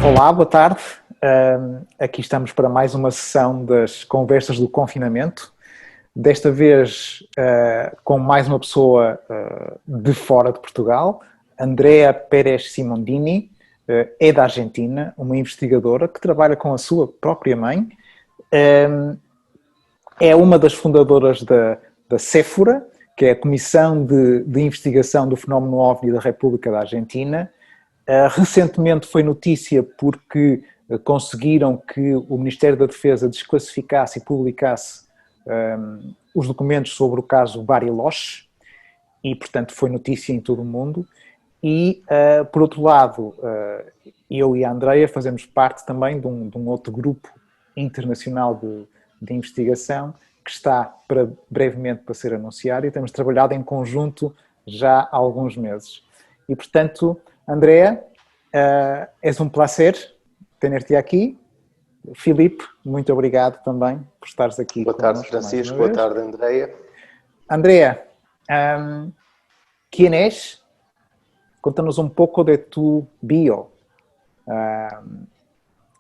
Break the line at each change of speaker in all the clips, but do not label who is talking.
Olá, boa tarde. Aqui estamos para mais uma sessão das conversas do confinamento. Desta vez com mais uma pessoa de fora de Portugal, Andrea Pérez Simondini, é da Argentina, uma investigadora que trabalha com a sua própria mãe. É uma das fundadoras da Séfora, que é a Comissão de Investigação do Fenómeno OVNI da República da Argentina. Recentemente foi notícia porque conseguiram que o Ministério da Defesa desclassificasse e publicasse os documentos sobre o caso Bariloche e, portanto, foi notícia em todo o mundo. E, por outro lado, eu e a Andrea fazemos parte também de um outro grupo internacional de investigação que está brevemente para ser anunciado e temos trabalhado em conjunto já há alguns meses. E, portanto, Andrea, és um prazer ter-te aqui. Filipe, muito obrigado também por estares aqui.
Boa tarde, Francisco. Boa tarde, Andrea.
Andrea, ¿quién es? Contanos un poco de tu bio.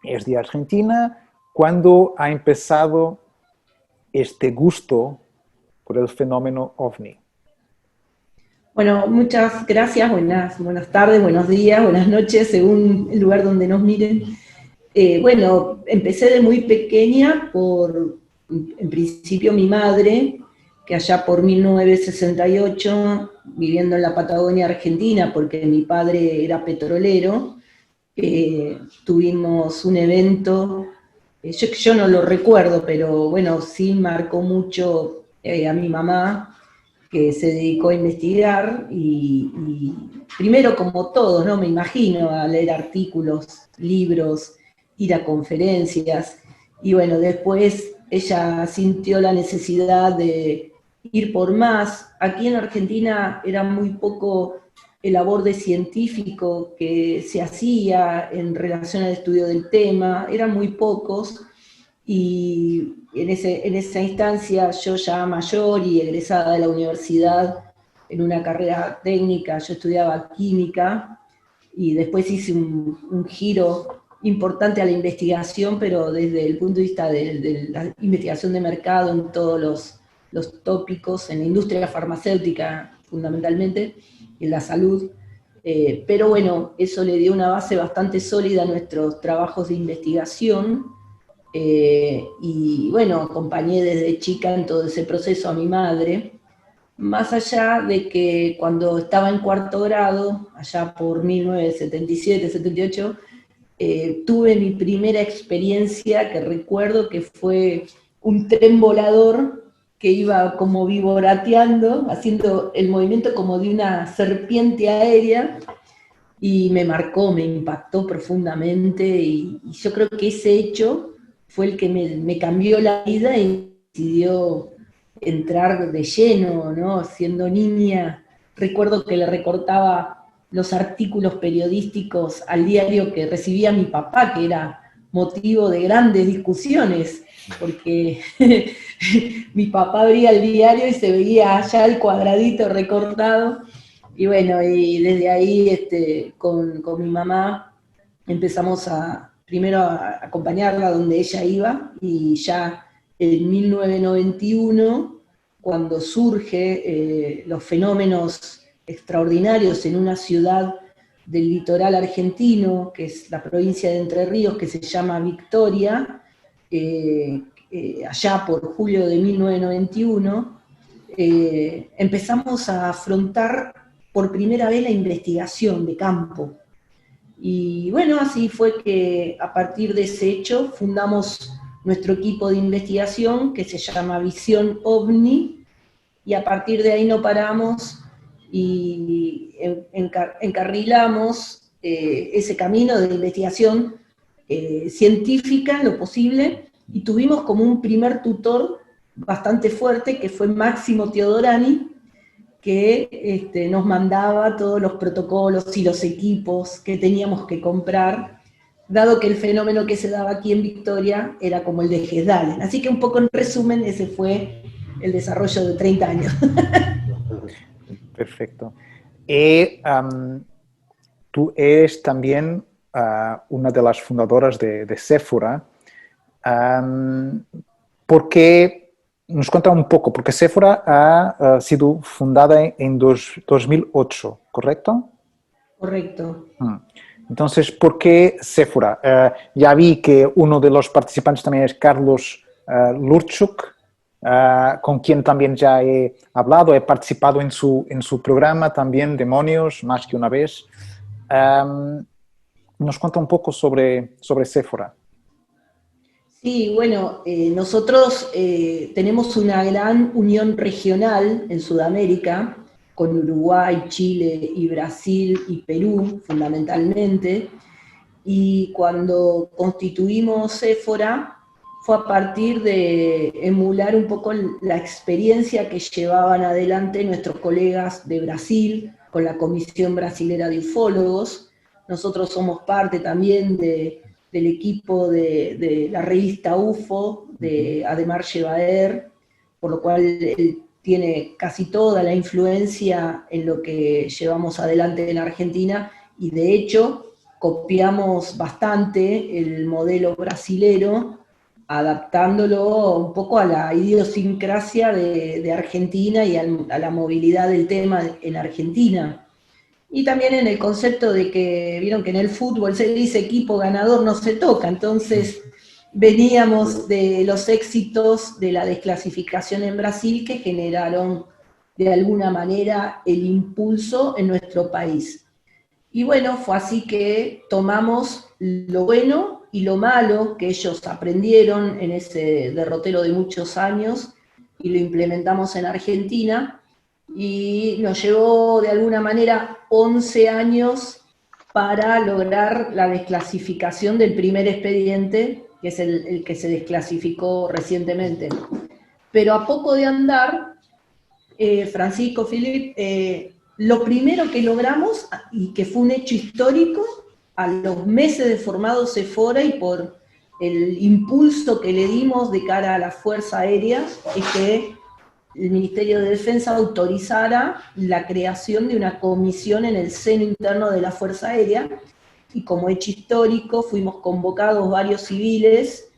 Es de Argentina. ¿Cuándo ha empezado este gusto por el fenómeno OVNI?
Bueno, muchas gracias, buenas tardes, buenos días, buenas noches, según el lugar donde nos miren. Bueno, empecé de muy pequeña por, en principio, mi madre, que allá por 1968, viviendo en la Patagonia Argentina, porque mi padre era petrolero, tuvimos un evento, yo no lo recuerdo, pero bueno, sí marcó mucho a mi mamá, que se dedicó a investigar y primero, como todos, ¿no? Me imagino, a leer artículos, libros, ir a conferencias, y bueno, después ella sintió la necesidad de ir por más. Aquí en Argentina era muy poco el aborde científico que se hacía en relación al estudio del tema, eran muy pocos, y en esa instancia, yo ya mayor y egresada de la universidad en una carrera técnica, yo estudiaba química, y después hice un giro importante a la investigación, pero desde el punto de vista de la investigación de mercado en todos los tópicos, en la industria farmacéutica fundamentalmente, en la salud. Pero bueno, eso le dio una base bastante sólida a nuestros trabajos de investigación, y bueno, acompañé desde chica en todo ese proceso a mi madre, más allá de que cuando estaba en cuarto grado, allá por 1977-78, tuve mi primera experiencia que recuerdo que fue un tren volador que iba como vivorateando, haciendo el movimiento como de una serpiente aérea, y me marcó, me impactó profundamente, y yo creo que ese hecho fue el que me cambió la vida y decidió entrar de lleno, ¿no? Siendo niña, recuerdo que le recortaba los artículos periodísticos al diario que recibía mi papá, que era motivo de grandes discusiones, porque mi papá abría el diario y se veía allá el cuadradito recortado, y bueno, y desde ahí con mi mamá empezamos primero a acompañarla donde ella iba, y ya en 1991, cuando surge los fenómenos extraordinarios en una ciudad del litoral argentino, que es la provincia de Entre Ríos, que se llama Victoria, allá por julio de 1991, empezamos a afrontar por primera vez la investigación de campo. Y bueno, así fue que a partir de ese hecho fundamos nuestro equipo de investigación, que se llama Visión OVNI, y a partir de ahí no paramos y encarrilamos ese camino de investigación científica en lo posible, y tuvimos como un primer tutor bastante fuerte, que fue Máximo Teodorani, que nos mandaba todos los protocolos y los equipos que teníamos que comprar, dado que el fenómeno que se daba aquí en Victoria era como el de Gesdalen. Así que un poco en resumen, ese fue el desarrollo de 30 años.
Perfecto. Y tú eres también una de las fundadoras de Sephora, porque nos cuenta un poco, porque Sephora ha sido fundada en 2008, ¿correcto?
Correcto.
Entonces, ¿por qué Sephora? Ya vi que uno de los participantes también es Carlos Lurchuk, con quien también ya he hablado, he participado en su programa también, Demonios, más que una vez. Nos cuenta un poco sobre Sephora.
Sí, bueno, nosotros tenemos una gran unión regional en Sudamérica, con Uruguay, Chile y Brasil y Perú fundamentalmente, y cuando constituimos Sephora fue a partir de emular un poco la experiencia que llevaban adelante nuestros colegas de Brasil con la Comisión Brasilera de Ufólogos. Nosotros somos parte también del equipo de la revista UFO, de Ademar Llevaer, por lo cual él tiene casi toda la influencia en lo que llevamos adelante en Argentina, y de hecho copiamos bastante el modelo brasilero, adaptándolo un poco a la idiosincrasia de Argentina y a la movilidad del tema en Argentina. Y también en el concepto de que, vieron que en el fútbol se dice equipo ganador no se toca, entonces veníamos de los éxitos de la desclasificación en Brasil que generaron de alguna manera el impulso en nuestro país. Y bueno, fue así que tomamos lo bueno y lo malo que ellos aprendieron en ese derrotero de muchos años y lo implementamos en Argentina, y nos llevó de alguna manera 11 años para lograr la desclasificación del primer expediente, que es el que se desclasificó recientemente. Pero a poco de andar, Francisco, Philip, lo primero que logramos, y que fue un hecho histórico, a los meses de formado Sephora y por el impulso que le dimos de cara a la Fuerza Aérea, es que el Ministerio de Defensa autorizara la creación de una comisión en el seno interno de la Fuerza Aérea, y como hecho histórico fuimos convocados varios civiles,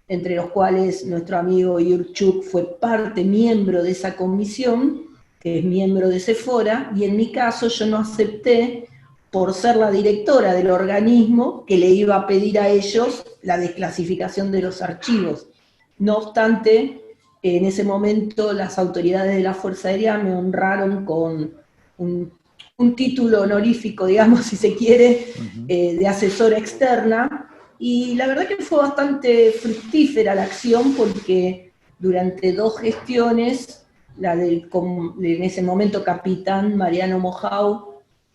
entre los cuales nuestro amigo Yurchuk fue miembro de esa comisión, que es miembro de Sephora, y en mi caso yo no acepté por ser la directora del organismo que le iba a pedir a ellos la desclasificación de los archivos. No obstante, en ese momento las autoridades de la Fuerza Aérea me honraron con un título honorífico, digamos, si se quiere, de asesora externa, y la verdad que fue bastante fructífera la acción, porque durante 2 gestiones, la del en ese momento capitán Mariano Mojau,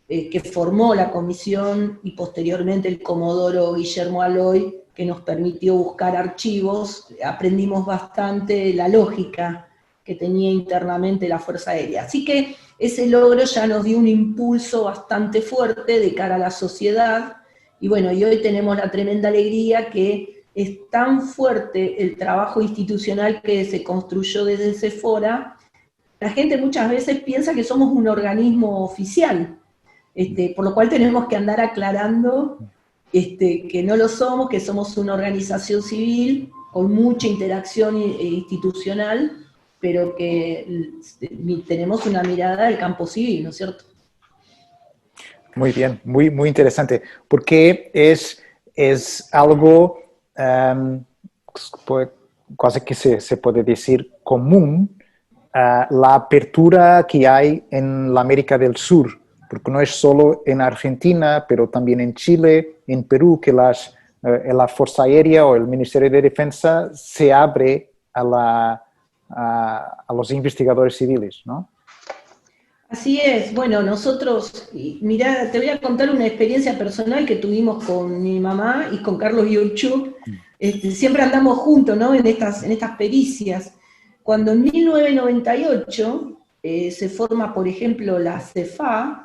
que formó la comisión, y posteriormente el comodoro Guillermo Aloy, que nos permitió buscar archivos, aprendimos bastante la lógica que tenía internamente la Fuerza Aérea. Así que ese logro ya nos dio un impulso bastante fuerte de cara a la sociedad, y bueno, y hoy tenemos la tremenda alegría que es tan fuerte el trabajo institucional que se construyó desde Sephora. La gente muchas veces piensa que somos un organismo oficial, por lo cual tenemos que andar aclarando que no lo somos, que somos una organización civil con mucha interacción institucional, pero que tenemos una mirada del campo civil, ¿no es cierto?
Muy bien, muy, muy interesante, porque es algo casi que se puede decir común, la apertura que hay en la América del Sur, porque no es solo en Argentina, pero también en Chile, en Perú, que la Fuerza Aérea o el Ministerio de Defensa se abre a los investigadores civiles, ¿no?
Así es. Bueno, nosotros, mirá, te voy a contar una experiencia personal que tuvimos con mi mamá y con Carlos Yurchuk. Siempre andamos juntos, ¿no?, en estas pericias. Cuando en 1998 se forma, por ejemplo, la CEFA,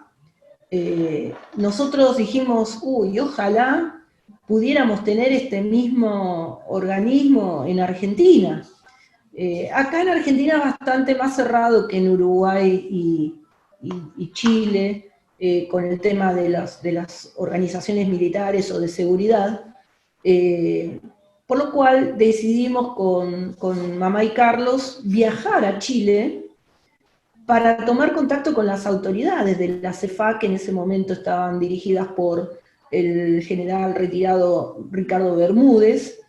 nosotros dijimos, uy, ojalá pudiéramos tener este mismo organismo en Argentina. Acá en Argentina es bastante más cerrado que en Uruguay y Chile. con el tema de las organizaciones militares o de seguridad, por lo cual decidimos con mamá y Carlos viajar a Chile para tomar contacto con las autoridades de la CEFAC, que en ese momento estaban dirigidas por el general retirado Ricardo Bermúdez,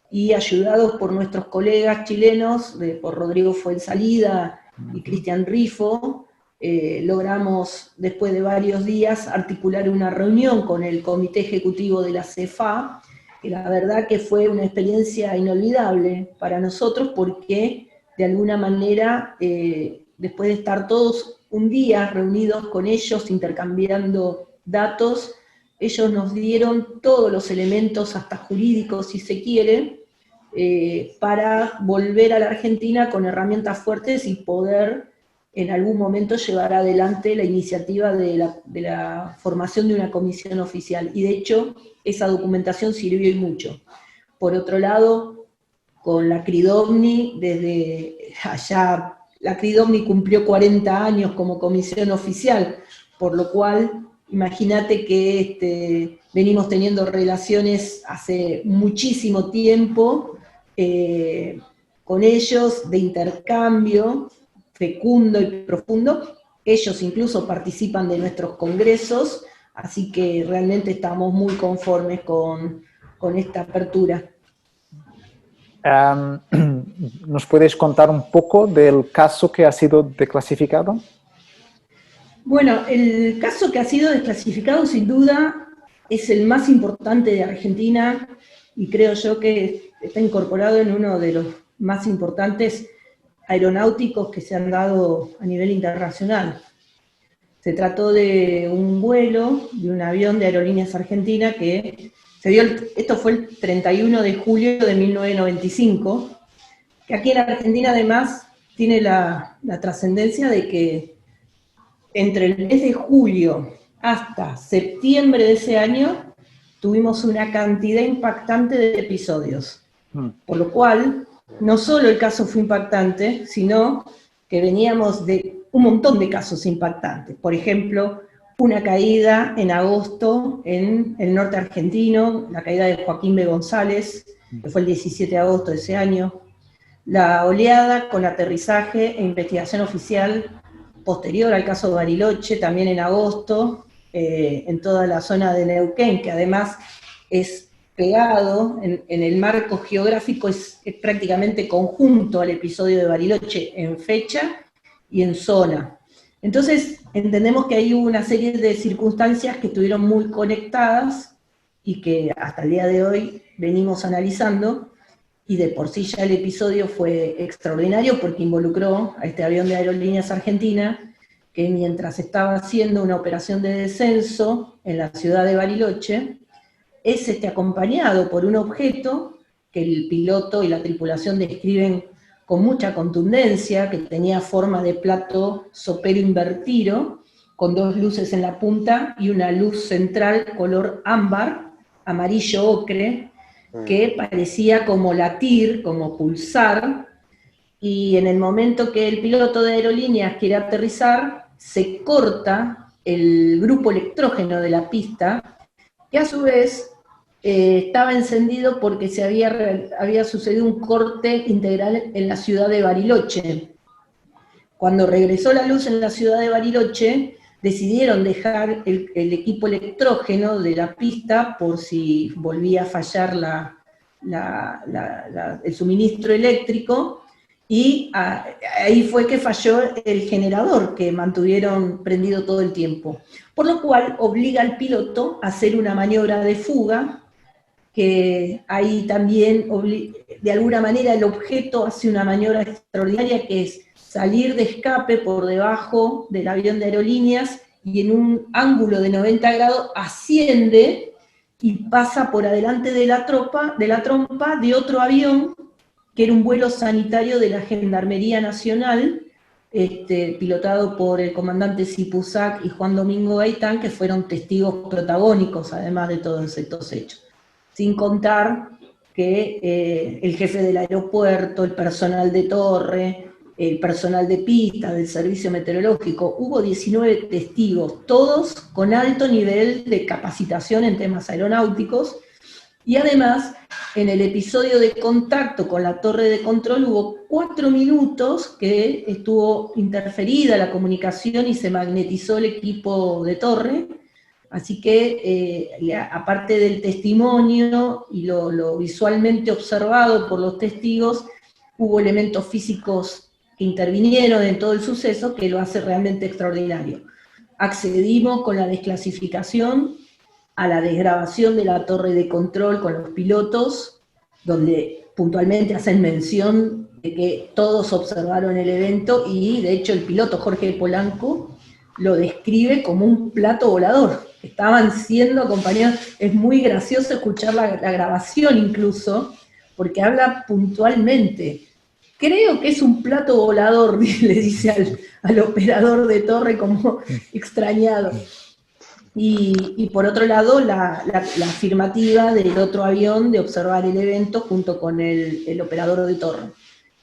y ayudados por nuestros colegas chilenos, por Rodrigo Fuensalida y Cristian Rifo, logramos, después de varios días, articular una reunión con el Comité Ejecutivo de la CEFA, que la verdad que fue una experiencia inolvidable para nosotros, porque de alguna manera, después de estar todos un día reunidos con ellos, intercambiando datos, ellos nos dieron todos los elementos, hasta jurídicos si se quiere, para volver a la Argentina con herramientas fuertes y poder en algún momento llevar adelante la iniciativa de la formación de una comisión oficial. Y de hecho, esa documentación sirvió y mucho. Por otro lado, con la CRIDOMNI, desde allá, la CRIDOMNI cumplió 40 años como comisión oficial, por lo cual, imagínate que venimos teniendo relaciones hace muchísimo tiempo con ellos, de intercambio fecundo y profundo. Ellos incluso participan de nuestros congresos, así que realmente estamos muy conformes con esta apertura.
¿Nos puedes contar un poco del caso que ha sido desclasificado?
Bueno, el caso que ha sido desclasificado sin duda es el más importante de Argentina y creo yo que está incorporado en uno de los más importantes aeronáuticos que se han dado a nivel internacional. Se trató de un vuelo de un avión de Aerolíneas Argentinas que se dio, esto fue el 31 de julio de 1995, que aquí en Argentina además tiene la trascendencia de que entre el mes de julio hasta septiembre de ese año tuvimos una cantidad impactante de episodios. Por lo cual, no solo el caso fue impactante, sino que veníamos de un montón de casos impactantes. Por ejemplo, una caída en agosto en el norte argentino, la caída de Joaquín B. González, que fue el 17 de agosto de ese año. La oleada con aterrizaje e investigación oficial posterior al caso de Bariloche, también en agosto, en toda la zona de Neuquén, que además es pegado en el marco geográfico, es prácticamente conjunto al episodio de Bariloche en fecha y en zona. Entonces, entendemos que hay una serie de circunstancias que estuvieron muy conectadas y que hasta el día de hoy venimos analizando, y de por sí ya el episodio fue extraordinario porque involucró a este avión de Aerolíneas Argentinas que mientras estaba haciendo una operación de descenso en la ciudad de Bariloche, es acompañado por un objeto que el piloto y la tripulación describen con mucha contundencia, que tenía forma de plato sopero invertido, con dos luces en la punta y una luz central color ámbar, amarillo ocre, que parecía como latir, como pulsar, y en el momento que el piloto de aerolíneas quiere aterrizar, se corta el grupo electrógeno de la pista, que a su vez estaba encendido porque había sucedido un corte integral en la ciudad de Bariloche. Cuando regresó la luz en la ciudad de Bariloche, decidieron dejar el equipo electrógeno de la pista por si volvía a fallar el suministro eléctrico, y ahí fue que falló el generador que mantuvieron prendido todo el tiempo. Por lo cual obliga al piloto a hacer una maniobra de fuga, que ahí también, de alguna manera, el objeto hace una maniobra extraordinaria, que es salir de escape por debajo del avión de aerolíneas y en un ángulo de 90 grados asciende y pasa por adelante de la trompa de otro avión, que era un vuelo sanitario de la Gendarmería Nacional, pilotado por el comandante Sipusac y Juan Domingo Gaitán, que fueron testigos protagónicos, además de todos estos hechos. Sin contar que el jefe del aeropuerto, el personal de torre, el personal de pista, del servicio meteorológico. Hubo 19 testigos, todos con alto nivel de capacitación en temas aeronáuticos, y además, en el episodio de contacto con la torre de control hubo 4 minutos que estuvo interferida la comunicación y se magnetizó el equipo de torre, así que aparte del testimonio y lo visualmente observado por los testigos, hubo elementos físicos que intervinieron en todo el suceso que lo hace realmente extraordinario. Accedimos con la desclasificación a la desgrabación de la torre de control con los pilotos, donde puntualmente hacen mención de que todos observaron el evento, y de hecho el piloto Jorge Polanco lo describe como un plato volador. Estaban siendo acompañados, es muy gracioso escuchar la grabación incluso, porque habla puntualmente. Creo que es un plato volador, le dice al operador de torre como extrañado. Y por otro lado, la afirmativa del otro avión de observar el evento junto con el operador de torre.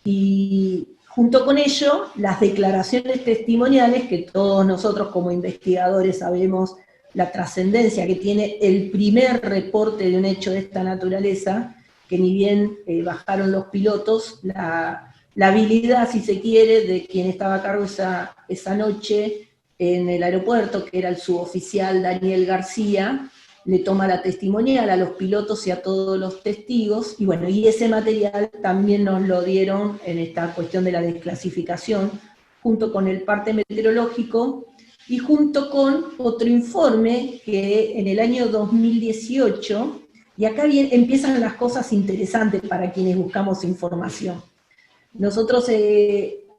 Y junto con ello, las declaraciones testimoniales, que todos nosotros como investigadores sabemos la trascendencia que tiene el primer reporte de un hecho de esta naturaleza, que ni bien bajaron los pilotos, la habilidad, si se quiere, de quien estaba a cargo esa noche en el aeropuerto, que era el suboficial Daniel García, le toma la testimonial a los pilotos y a todos los testigos, y bueno, y ese material también nos lo dieron en esta cuestión de la desclasificación, junto con el parte meteorológico, y junto con otro informe que en el año 2018, y acá empiezan las cosas interesantes para quienes buscamos información. Nosotros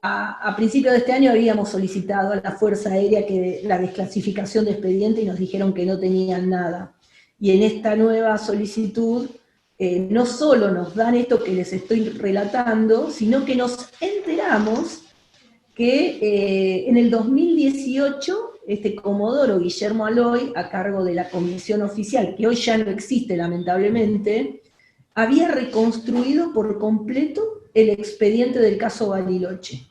a principios de este año habíamos solicitado a la Fuerza Aérea que la desclasificación de expediente y nos dijeron que no tenían nada. Y en esta nueva solicitud no solo nos dan esto que les estoy relatando, sino que nos enteramos que en el 2018 este comodoro Guillermo Aloy, a cargo de la comisión oficial, que hoy ya no existe lamentablemente, había reconstruido por completo el expediente del caso Bariloche.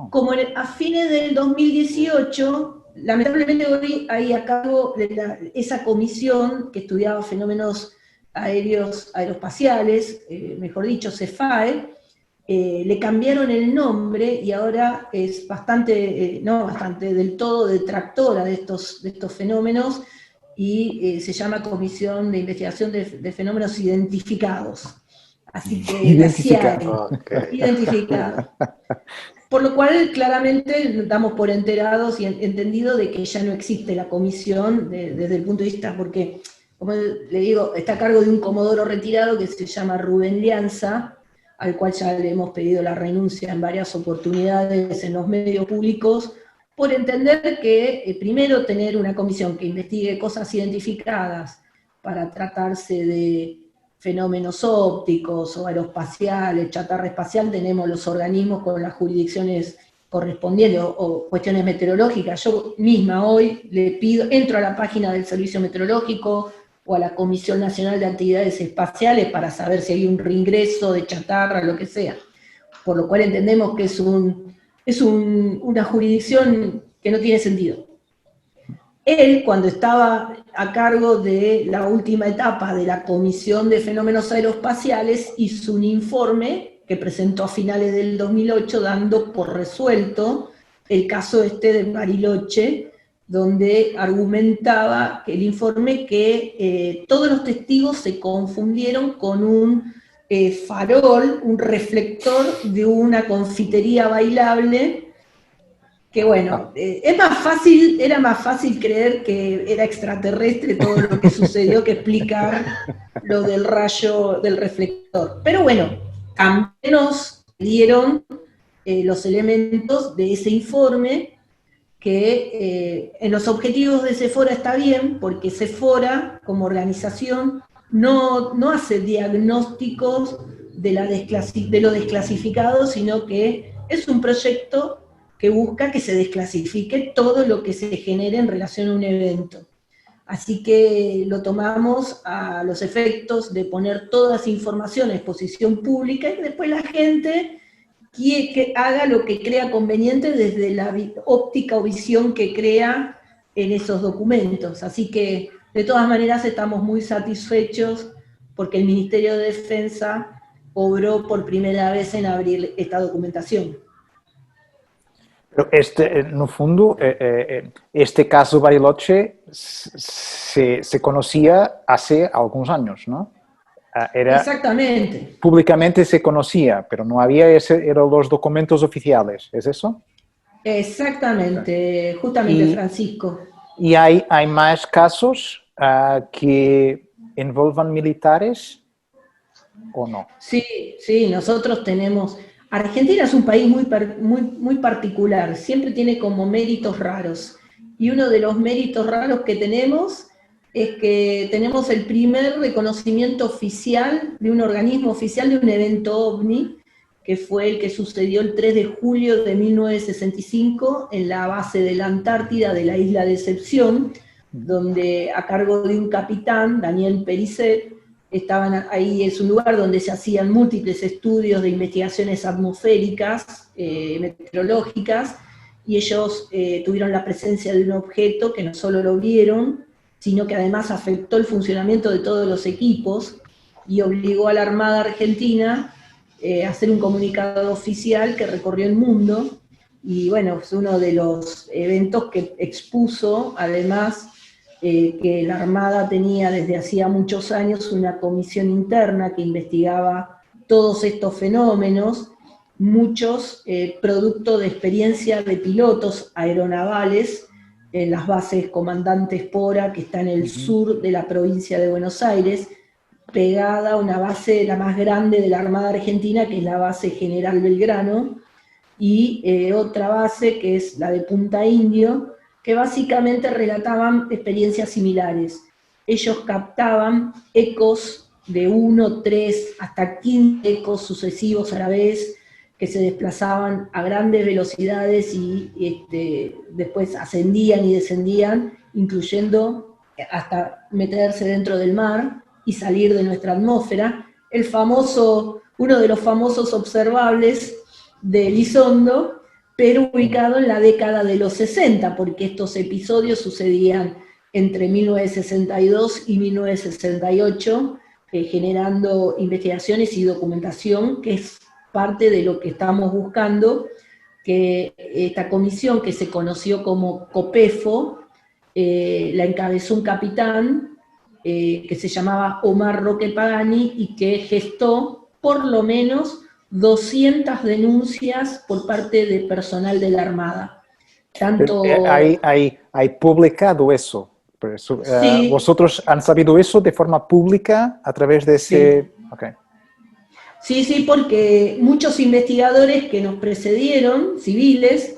Como a fines del 2018, lamentablemente hoy hay a cargo de esa comisión que estudiaba fenómenos aeroespaciales, mejor dicho, CEFAE, le cambiaron el nombre y ahora es del todo detractora de estos fenómenos, y se llama Comisión de Investigación de Fenómenos Identificados. Así que identificado. Por lo cual claramente damos por enterados y entendido de que ya no existe la comisión desde el punto de vista, porque, como le digo, está a cargo de un comodoro retirado que se llama Rubén Lianza, al cual ya le hemos pedido la renuncia en varias oportunidades en los medios públicos, por entender que primero tener una comisión que investigue cosas identificadas para tratarse de fenómenos ópticos o aeroespaciales, chatarra espacial, tenemos los organismos con las jurisdicciones correspondientes o cuestiones meteorológicas. Yo misma hoy le pido, entro a la página del Servicio Meteorológico o a la Comisión Nacional de Actividades Espaciales para saber si hay un reingreso de chatarra, lo que sea. Por lo cual entendemos que es una jurisdicción que no tiene sentido. Él, cuando estaba a cargo de la última etapa de la Comisión de Fenómenos Aeroespaciales, hizo un informe que presentó a finales del 2008 dando por resuelto el caso de Bariloche, donde argumentaba el informe que todos los testigos se confundieron con un farol, un reflector de una confitería bailable, que bueno, era más fácil creer que era extraterrestre todo lo que sucedió que explicar lo del rayo del reflector. Pero bueno, también nos dieron los elementos de ese informe, que en los objetivos de Sephora está bien, porque Sephora, como organización, no hace diagnósticos de lo desclasificado, sino que es un proyecto que busca que se desclasifique todo lo que se genere en relación a un evento. Así que lo tomamos a los efectos de poner toda esa información a exposición pública, y después la gente que haga lo que crea conveniente desde la óptica o visión que crea en esos documentos. Así que, de todas maneras, estamos muy satisfechos porque el Ministerio de Defensa obró por primera vez en abrir esta documentación.
Pero no fundo, este caso Bariloche se conocía hace algunos años, ¿no?
Exactamente.
Públicamente se conocía, pero no había eran los documentos oficiales, ¿es eso?
Exactamente, justamente, Francisco.
¿Y hay más casos que envuelvan militares o no?
Sí, nosotros tenemos... Argentina es un país muy particular, siempre tiene como méritos raros. Y uno de los méritos raros que tenemos es que tenemos el primer reconocimiento oficial de un organismo oficial de un evento OVNI, que fue el que sucedió el 3 de julio de 1965 en la base de la Antártida de la isla de Decepción, donde a cargo de un capitán, Daniel Pericet, estaban ahí, es un lugar donde se hacían múltiples estudios de investigaciones atmosféricas, meteorológicas, y ellos tuvieron la presencia de un objeto que no solo lo vieron, sino que además afectó el funcionamiento de todos los equipos y obligó a la Armada Argentina a hacer un comunicado oficial que recorrió el mundo, y bueno, es uno de los eventos que expuso, además, que la Armada tenía desde hacía muchos años una comisión interna que investigaba todos estos fenómenos, muchos producto de experiencia de pilotos aeronavales en las bases Comandante Espora, que está en el sur de la provincia de Buenos Aires, pegada a una base, la más grande de la Armada Argentina, que es la base General Belgrano, y otra base que es la de Punta Indio, que básicamente relataban experiencias similares. Ellos captaban ecos de 1, 3, hasta 15 ecos sucesivos a la vez, que se desplazaban a grandes velocidades y después ascendían y descendían, incluyendo hasta meterse dentro del mar y salir de nuestra atmósfera. Uno de los famosos observables de Elizondo, pero ubicado en la década de los 60, porque estos episodios sucedían entre 1962 y 1968, generando investigaciones y documentación, que es parte de lo que estamos buscando, que esta comisión, que se conoció como COPEFO, la encabezó un capitán que se llamaba Omar Roque Pagani y que gestó por lo menos 200 denuncias por parte de personal de la Armada. Tanto...
Hay publicado eso.
Sí.
¿Vosotros han sabido eso de forma pública a través de ese...?
Sí.
Okay.
Sí, porque muchos investigadores que nos precedieron, civiles,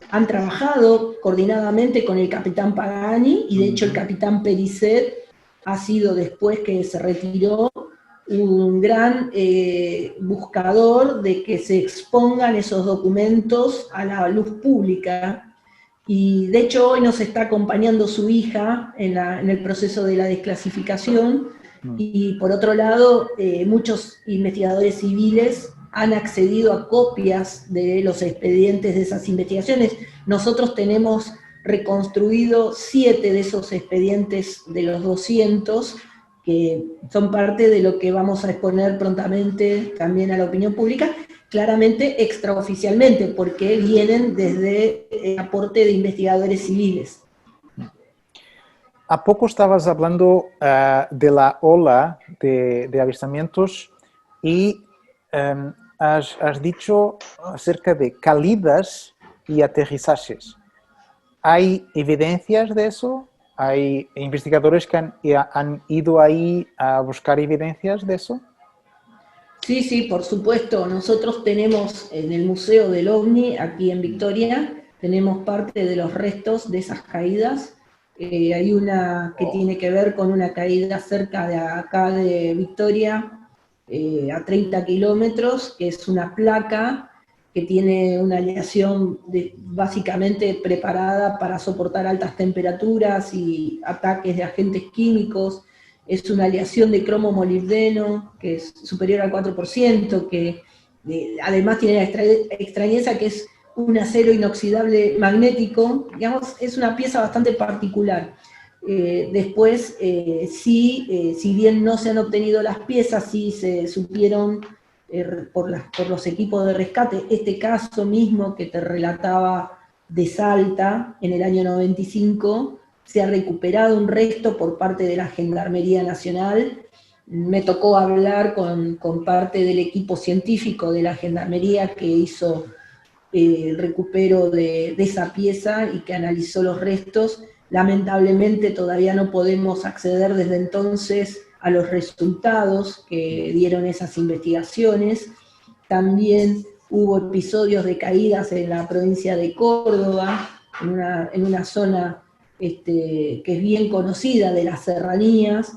han trabajado coordinadamente con el capitán Pagani, y de hecho el capitán Pericet ha sido, después que se retiró, un gran buscador de que se expongan esos documentos a la luz pública, y de hecho hoy nos está acompañando su hija en el proceso de la desclasificación, y por otro lado muchos investigadores civiles han accedido a copias de los expedientes de esas investigaciones. Nosotros tenemos reconstruido 7 de esos expedientes de los 200, que son parte de lo que vamos a exponer prontamente también a la opinión pública, claramente extraoficialmente, porque vienen desde el aporte de investigadores civiles.
¿A poco estabas hablando de la ola de avistamientos y has dicho acerca de caídas y aterrizajes? ¿Hay evidencias de eso? ¿Hay investigadores que han ido ahí a buscar evidencias de eso?
Sí, por supuesto. Nosotros tenemos en el Museo del OVNI, aquí en Victoria, tenemos parte de los restos de esas caídas. Hay una que tiene que ver con una caída cerca de acá de Victoria, a 30 kilómetros, que es una placa que tiene una aleación básicamente preparada para soportar altas temperaturas y ataques de agentes químicos. Es una aleación de cromo molibdeno, que es superior al 4%, que además tiene la extrañeza que es un acero inoxidable magnético, digamos, es una pieza bastante particular. Después, si bien no se han obtenido las piezas, sí se supieron por los equipos de rescate, este caso mismo que te relataba de Salta en el año 95, se ha recuperado un resto por parte de la Gendarmería Nacional. Me tocó hablar con parte del equipo científico de la Gendarmería que hizo el recupero de esa pieza y que analizó los restos. Lamentablemente todavía no podemos acceder desde entonces a los resultados que dieron esas investigaciones. También hubo episodios de caídas en la provincia de Córdoba, en una zona que es bien conocida de las serranías,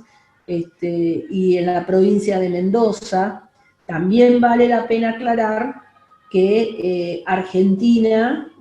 y en la provincia de Mendoza. También vale la pena aclarar que Argentina,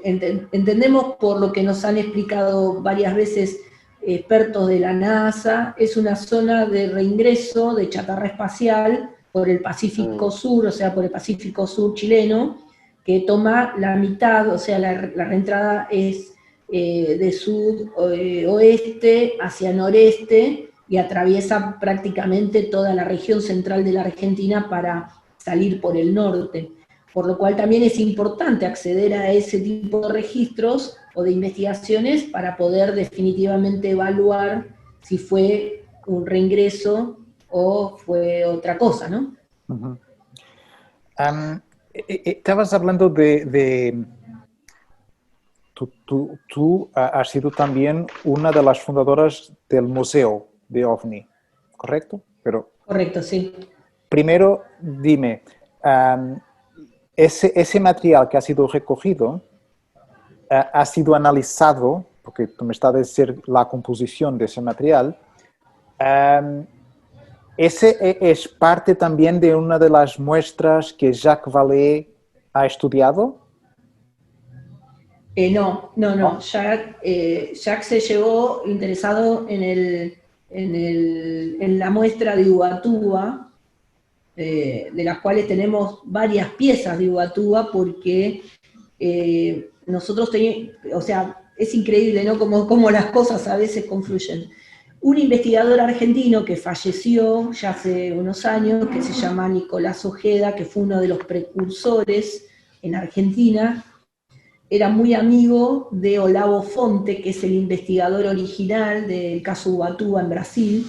entendemos por lo que nos han explicado varias veces expertos de la NASA, es una zona de reingreso de chatarra espacial por el Pacífico Sur, o sea, por el Pacífico Sur chileno, que toma la mitad, o sea, la reentrada es de sur-oeste hacia noreste y atraviesa prácticamente toda la región central de la Argentina para salir por el norte, por lo cual también es importante acceder a ese tipo de registros o de investigaciones para poder definitivamente evaluar si fue un reingreso o fue otra cosa, ¿no?
Uh-huh. Estabas hablando de tú has sido también una de las fundadoras del Museo de OVNI, ¿correcto?
Correcto, sí.
Primero, dime, ese material que ha sido recogido ha sido analizado, porque tú me estás a decir la composición de ese material, ¿ese es parte también de una de las muestras que Jacques Vallée ha estudiado?
No. Jacques se llevó interesado en la muestra de Ubatuba, de las cuales tenemos varias piezas de Ubatuba, porque nosotros teníamos, o sea, es increíble, ¿no? Cómo las cosas a veces confluyen. Un investigador argentino que falleció ya hace unos años, que se llama Nicolás Ojeda, que fue uno de los precursores en Argentina, era muy amigo de Olavo Fonte, que es el investigador original del caso Ubatuba en Brasil,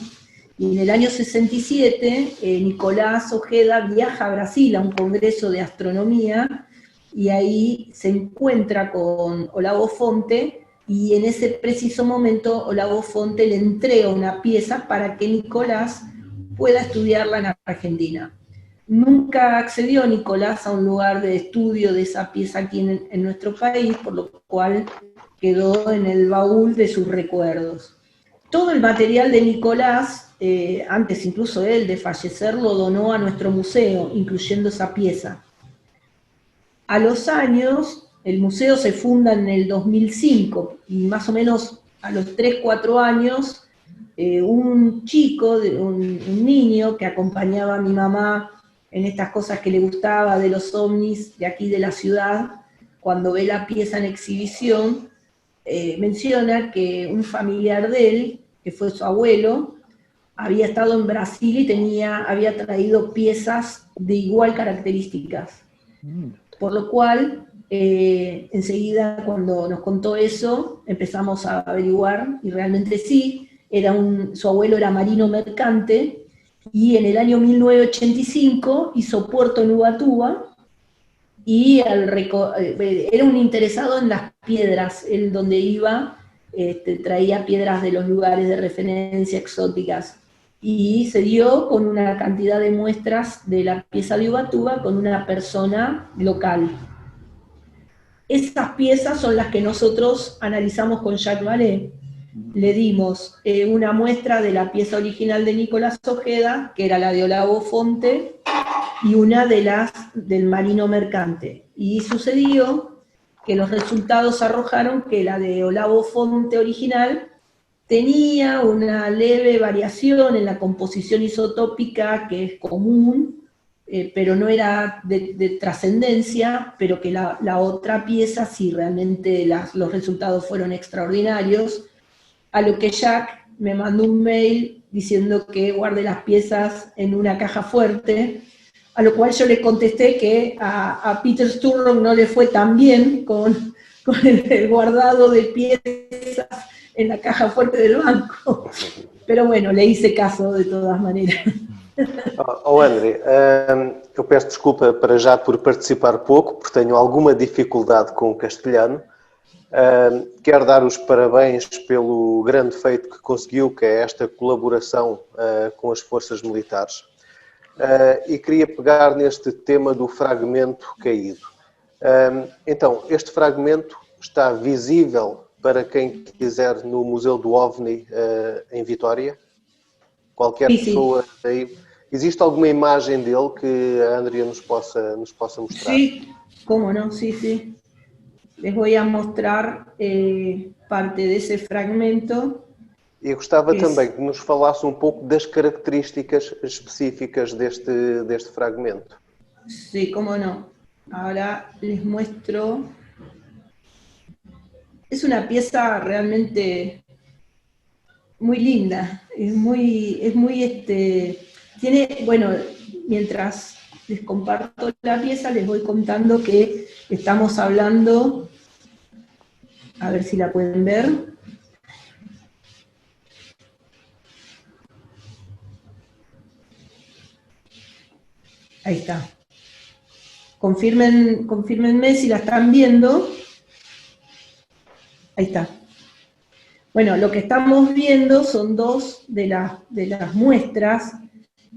y en el año 67 Nicolás Ojeda viaja a Brasil a un congreso de astronomía, y ahí se encuentra con Olavo Fonte, y en ese preciso momento Olavo Fonte le entrega una pieza para que Nicolás pueda estudiarla en Argentina. Nunca accedió Nicolás a un lugar de estudio de esa pieza aquí en nuestro país, por lo cual quedó en el baúl de sus recuerdos. Todo el material de Nicolás, antes incluso él de fallecer, lo donó a nuestro museo, incluyendo esa pieza. A los años, el museo se funda en el 2005, y más o menos a los 3-4 años, un chico, un niño que acompañaba a mi mamá en estas cosas que le gustaba de los ovnis de aquí de la ciudad, cuando ve la pieza en exhibición, menciona que un familiar de él, que fue su abuelo, había estado en Brasil y había traído piezas de igual características. Por lo cual, enseguida cuando nos contó eso, empezamos a averiguar, y realmente sí, su abuelo era marino mercante, y en el año 1985 hizo puerto en Ubatuba, y era un interesado en las piedras. Él donde iba traía piedras de los lugares de referencia exóticas, y se dio con una cantidad de muestras de la pieza de Ubatuba con una persona local. Esas piezas son las que nosotros analizamos con Jacques Vallée. Le dimos una muestra de la pieza original de Nicolás Ojeda, que era la de Olavo Fonte, y una de las del marino mercante. Y sucedió que los resultados arrojaron que la de Olavo Fonte original tenía una leve variación en la composición isotópica que es común pero no era de trascendencia, pero que la otra pieza sí realmente los resultados fueron extraordinarios, a lo que Jack me mandó un mail diciendo que guarde las piezas en una caja fuerte, a lo cual yo le contesté que a Peter Sturrock no le fue tan bien con el guardado de piezas en la caja fuerte del banco. Pero bueno, le hice caso de todas maneras.
André, eu peço desculpa para já por participar pouco, porque tenho alguma dificuldade com o castelhano. Quero dar os parabéns pelo grande feito que conseguiu, que é esta colaboração com as forças militares. E queria pegar neste tema do fragmento caído. Então, este fragmento está visível para quem quiser no Museu do OVNI em Vitória? Qualquer pessoa aí. ¿Existe alguna imagen de él que Andrea nos possa mostrar?
Sí, cómo no, sí, sí. Les voy a mostrar parte de ese fragmento.
E gostava também que nos falasse um pouco das características específicas deste fragmento.
Sí, cómo no. Ahora les muestro. Es una pieza realmente muy linda. Tiene, bueno, mientras les comparto la pieza, les voy contando que estamos hablando, a ver si la pueden ver. Ahí está. Confírmenme si la están viendo. Ahí está. Bueno, lo que estamos viendo son dos de las muestras.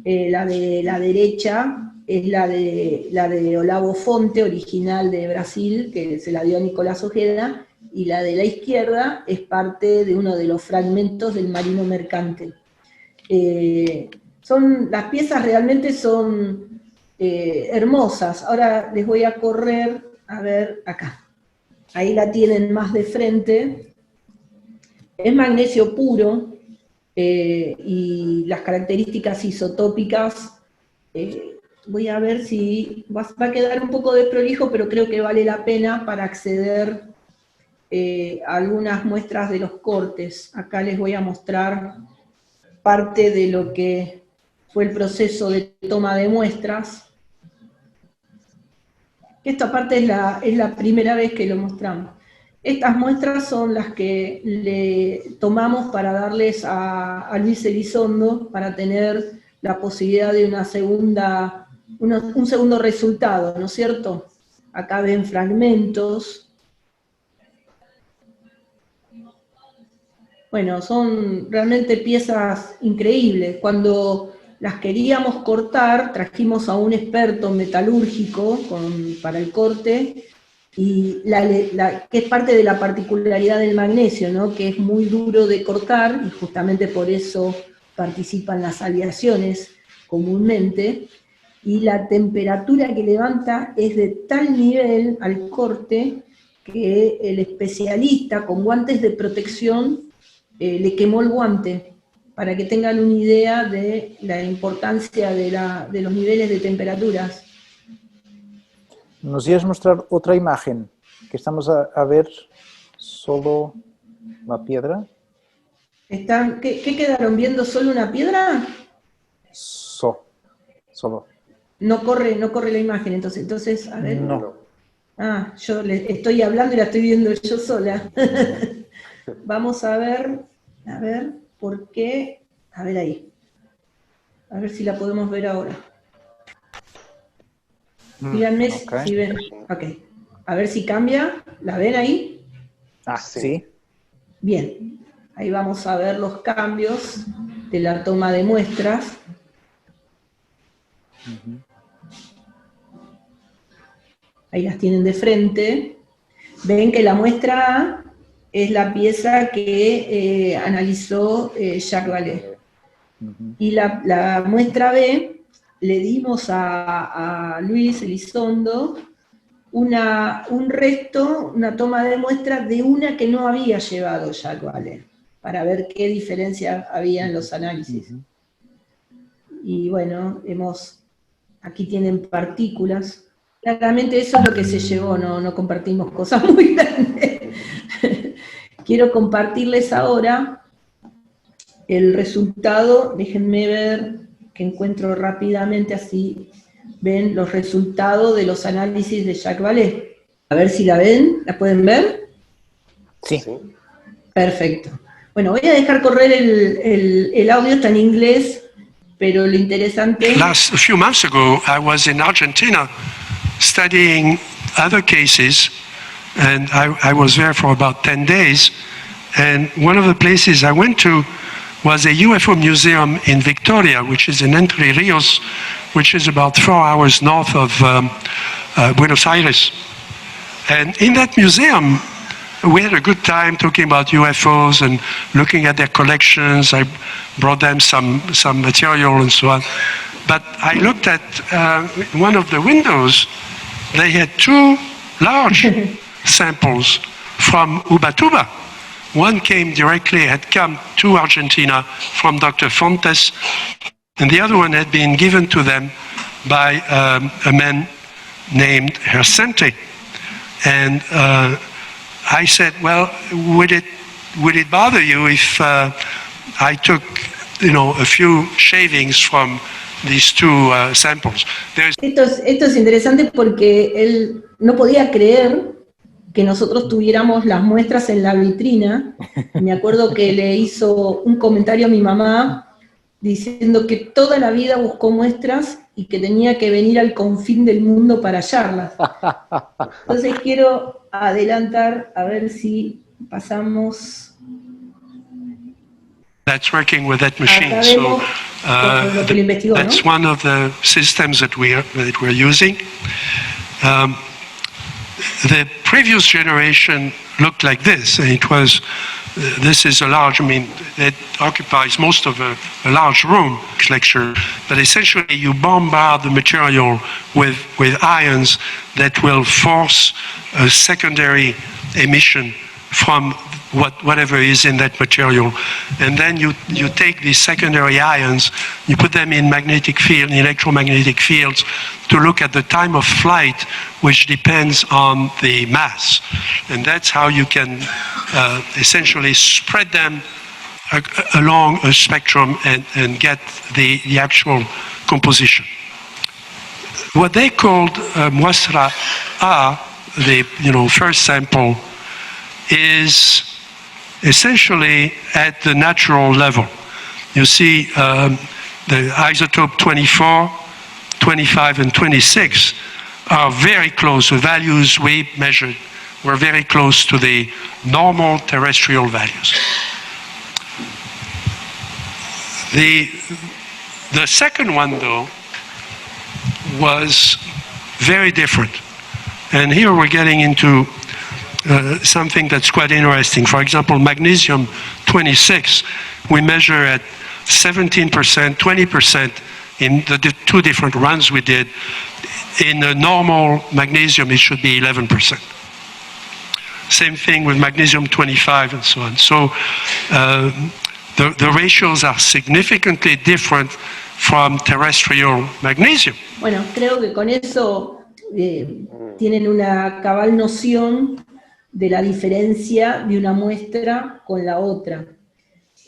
La de la derecha es la de Olavo Fonte, original de Brasil, que se la dio a Nicolás Ojeda, y la de la izquierda es parte de uno de los fragmentos del Marino Mercante. Las piezas realmente son hermosas. Ahora les voy a correr, a ver, acá. Ahí la tienen más de frente. Es magnesio puro, y las características isotópicas, voy a ver si va a quedar un poco desprolijo, pero creo que vale la pena para acceder a algunas muestras de los cortes. Acá les voy a mostrar parte de lo que fue el proceso de toma de muestras. Esta parte es la primera vez que lo mostramos. Estas muestras son las que le tomamos para darles a Luis Elizondo, para tener la posibilidad de un segundo resultado, ¿no es cierto? Acá ven fragmentos. Bueno, son realmente piezas increíbles. Cuando las queríamos cortar, trajimos a un experto metalúrgico para el corte, y que es parte de la particularidad del magnesio, ¿no? Que es muy duro de cortar, y justamente por eso participan las aleaciones comúnmente, y la temperatura que levanta es de tal nivel al corte que el especialista con guantes de protección le quemó el guante, para que tengan una idea de la importancia de los niveles de temperaturas.
¿Nos ibas a mostrar otra imagen? Que estamos a ver solo la piedra.
¿Qué quedaron viendo? ¿Solo una piedra?
Solo.
No corre la imagen, entonces, a ver.
No.
Ah, yo le estoy hablando y la estoy viendo yo sola. Vamos a ver, ¿por qué? A ver ahí. A ver si la podemos ver ahora. Díganme si ven. Ok. A ver si cambia. ¿La ven ahí?
Ah, sí.
Bien. Ahí vamos a ver los cambios de la toma de muestras. Ahí las tienen de frente. Ven que la muestra A es la pieza que analizó Jacques Vallée. Y la muestra B le dimos a Luis Elizondo un resto, una toma de muestra de una que no había llevado Jacques Vallée, para ver qué diferencia había en los análisis. Y bueno, hemos aquí tienen partículas. Claramente eso es lo que se llevó, no compartimos cosas muy grandes. Quiero compartirles ahora el resultado, déjenme ver que encuentro rápidamente, así ven los resultados de los análisis de Jacques Vallée. A ver si la ven, ¿la pueden ver?
Sí.
Perfecto. Bueno, voy a dejar correr el audio, está en inglés, pero lo interesante...
A few months ago, I was in Argentina studying other cases, and I was there for about 10 days, and one of the places I went to was a UFO museum in Victoria, which is in Entre Rios, which is about 4 hours north of Buenos Aires. And in that museum, we had a good time talking about UFOs and looking at their collections. I brought them some material and so on. But I looked at one of the windows. They had 2 large samples from Ubatuba. One had come to Argentina from Dr. Fontes, and the other one had been given to them by a man named Hercente. And I said, well, would it bother you if I took, a few shavings from these 2 samples?
Esto es interesante porque él no podía creer que nosotros tuviéramos las muestras en la vitrina. Me acuerdo que le hizo un comentario a mi mamá diciendo que toda la vida buscó muestras y que tenía que venir al confín del mundo para hallarlas. Entonces quiero adelantar, a ver si pasamos.
That's working with that machine. So that's one of the systems that we're using. The previous generation looked like this, and this is a large, it occupies most of a large room lecture, but essentially you bombard the material with ions that will force a secondary emission from whatever is in that material. And then you take these secondary ions, you put them in electromagnetic fields to look at the time of flight, which depends on the mass. And that's how you can essentially spread them along a spectrum and get the actual composition. What they called muestra A, the first sample, is essentially at the natural level. You see the isotope 24, 25, and 26 are very close. The values we measured were very close to the normal terrestrial values. The second one, though, was very different. And here we're getting into something that's quite interesting. For example, magnesium 26, we measure at 17%, 20% in the 2 different runs we did. In the normal magnesium, it should be 11%. Same thing with magnesium 25 and so on. So the ratios are significantly different from terrestrial magnesium.
Bueno, creo que con eso tienen una cabal noción de la diferencia de una muestra con la otra.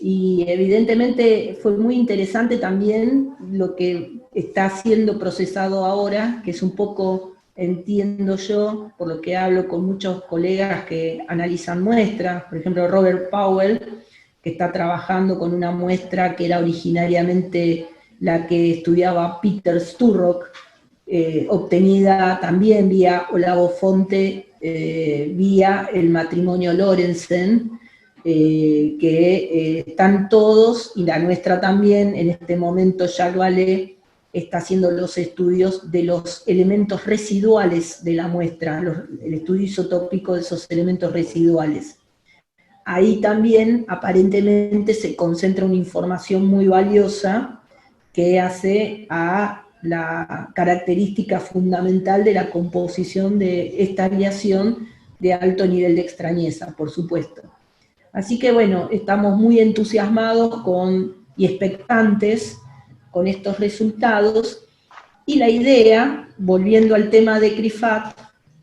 Y evidentemente fue muy interesante también lo que está siendo procesado ahora, que es un poco, entiendo yo, por lo que hablo con muchos colegas que analizan muestras, por ejemplo Robert Powell, que está trabajando con una muestra que era originariamente la que estudiaba Peter Sturrock, obtenida también vía Olavo Fonte, vía el matrimonio Lorenzen, que están todos, y la nuestra también, en este momento Jacques Vallée está haciendo los estudios de los elementos residuales de la muestra, el estudio isotópico de esos elementos residuales. Ahí también aparentemente se concentra una información muy valiosa que hace a la característica fundamental de la composición de esta aleación de alto nivel de extrañeza, por supuesto. Así que bueno, estamos muy entusiasmados y expectantes con estos resultados, Y la idea, volviendo al tema de CRIFAT,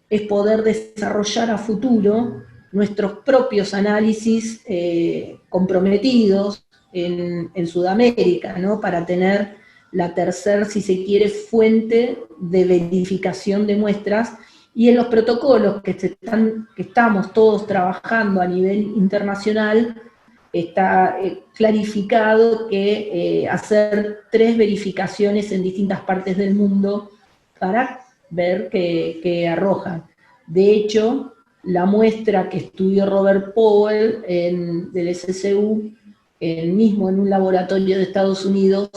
es poder desarrollar a futuro nuestros propios análisis comprometidos en Sudamérica, ¿no? Para tener la tercera, si se quiere, fuente de verificación de muestras, y en los protocolos que estamos todos trabajando a nivel internacional, está clarificado que hacer 3 verificaciones en distintas partes del mundo para ver qué arrojan. De hecho, la muestra que estudió Robert Powell del SCU, mismo en un laboratorio de Estados Unidos,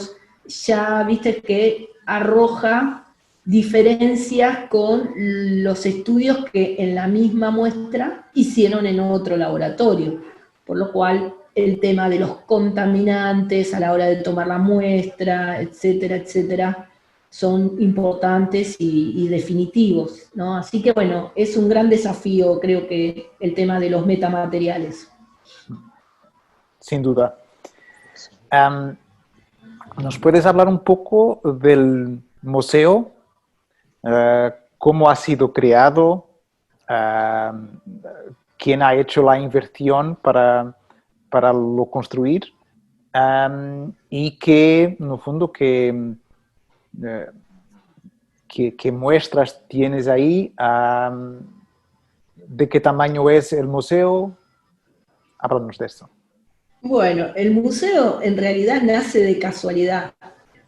ya viste que arroja diferencias con los estudios que en la misma muestra hicieron en otro laboratorio, por lo cual el tema de los contaminantes a la hora de tomar la muestra, etcétera, etcétera, son importantes y definitivos, ¿no? Así que bueno, es un gran desafío, creo que, el tema de los metamateriales.
Sin duda. ¿Nos puedes hablar un poco del museo? ¿Cómo ha sido creado? ¿Quién ha hecho la inversión para lo construir? Y que, en el fondo, ¿qué muestras tienes ahí? ¿De qué tamaño es el museo? Háblanos de esto.
Bueno, el museo en realidad nace de casualidad,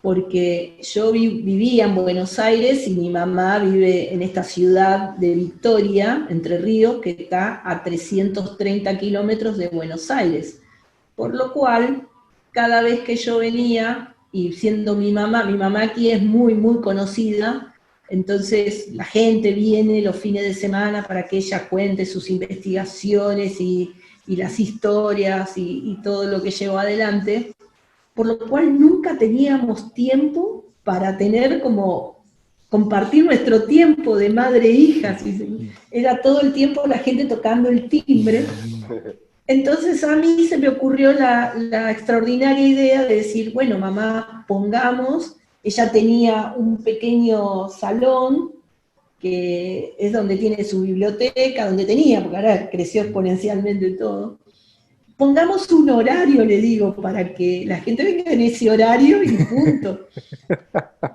porque yo vivía en Buenos Aires y mi mamá vive en esta ciudad de Victoria, Entre Ríos, que está a 330 kilómetros de Buenos Aires. Por lo cual, cada vez que yo venía, y siendo mi mamá aquí es muy, muy conocida, entonces la gente viene los fines de semana para que ella cuente sus investigaciones y las historias y todo lo que llevó adelante, por lo cual nunca teníamos tiempo para tener como compartir nuestro tiempo de madre e hija, era todo el tiempo la gente tocando el timbre. Entonces a mí se me ocurrió la extraordinaria idea de decir, bueno, mamá, pongamos, ella tenía un pequeño salón, que es donde tiene su biblioteca, donde tenía, porque ahora creció exponencialmente todo. Pongamos un horario, le digo, para que la gente venga en ese horario y punto.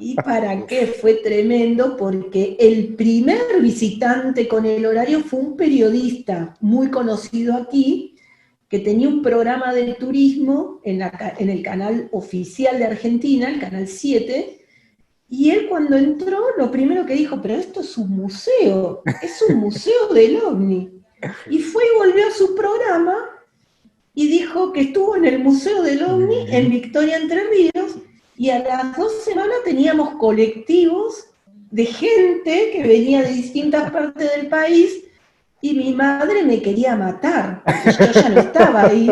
¿Y para qué? Fue tremendo, porque el primer visitante con el horario fue un periodista muy conocido aquí, que tenía un programa de turismo en el canal oficial de Argentina, el canal 7, y él cuando entró, lo primero que dijo, pero esto es un museo del OVNI. Y fue y volvió a su programa y dijo que estuvo en el Museo del OVNI en Victoria, Entre Ríos, y a las 2 semanas teníamos colectivos de gente que venía de distintas partes del país, y mi madre me quería matar, porque yo ya no estaba ahí.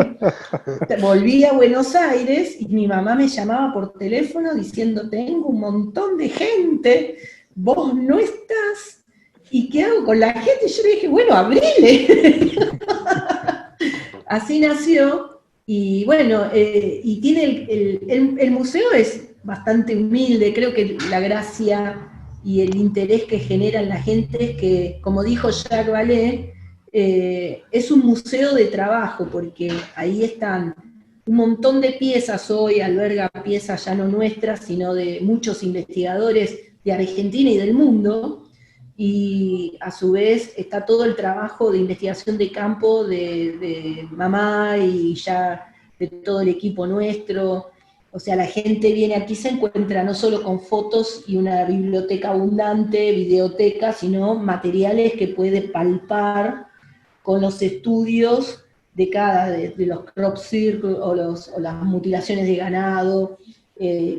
Volví a Buenos Aires y mi mamá me llamaba por teléfono diciendo, tengo un montón de gente, vos no estás, ¿y qué hago con la gente? Yo le dije, bueno, abrile. Así nació, y bueno, y tiene el museo es bastante humilde, creo que la gracia y el interés que genera en la gente es que, como dijo Jacques Vallée, es un museo de trabajo, porque ahí están un montón de piezas hoy, alberga piezas ya no nuestras, sino de muchos investigadores de Argentina y del mundo, y a su vez está todo el trabajo de investigación de campo de mamá y ya de todo el equipo nuestro. O sea, la gente viene aquí, se encuentra no solo con fotos y una biblioteca abundante, videoteca, sino materiales que puede palpar con los estudios de los crop circles o las mutilaciones de ganado.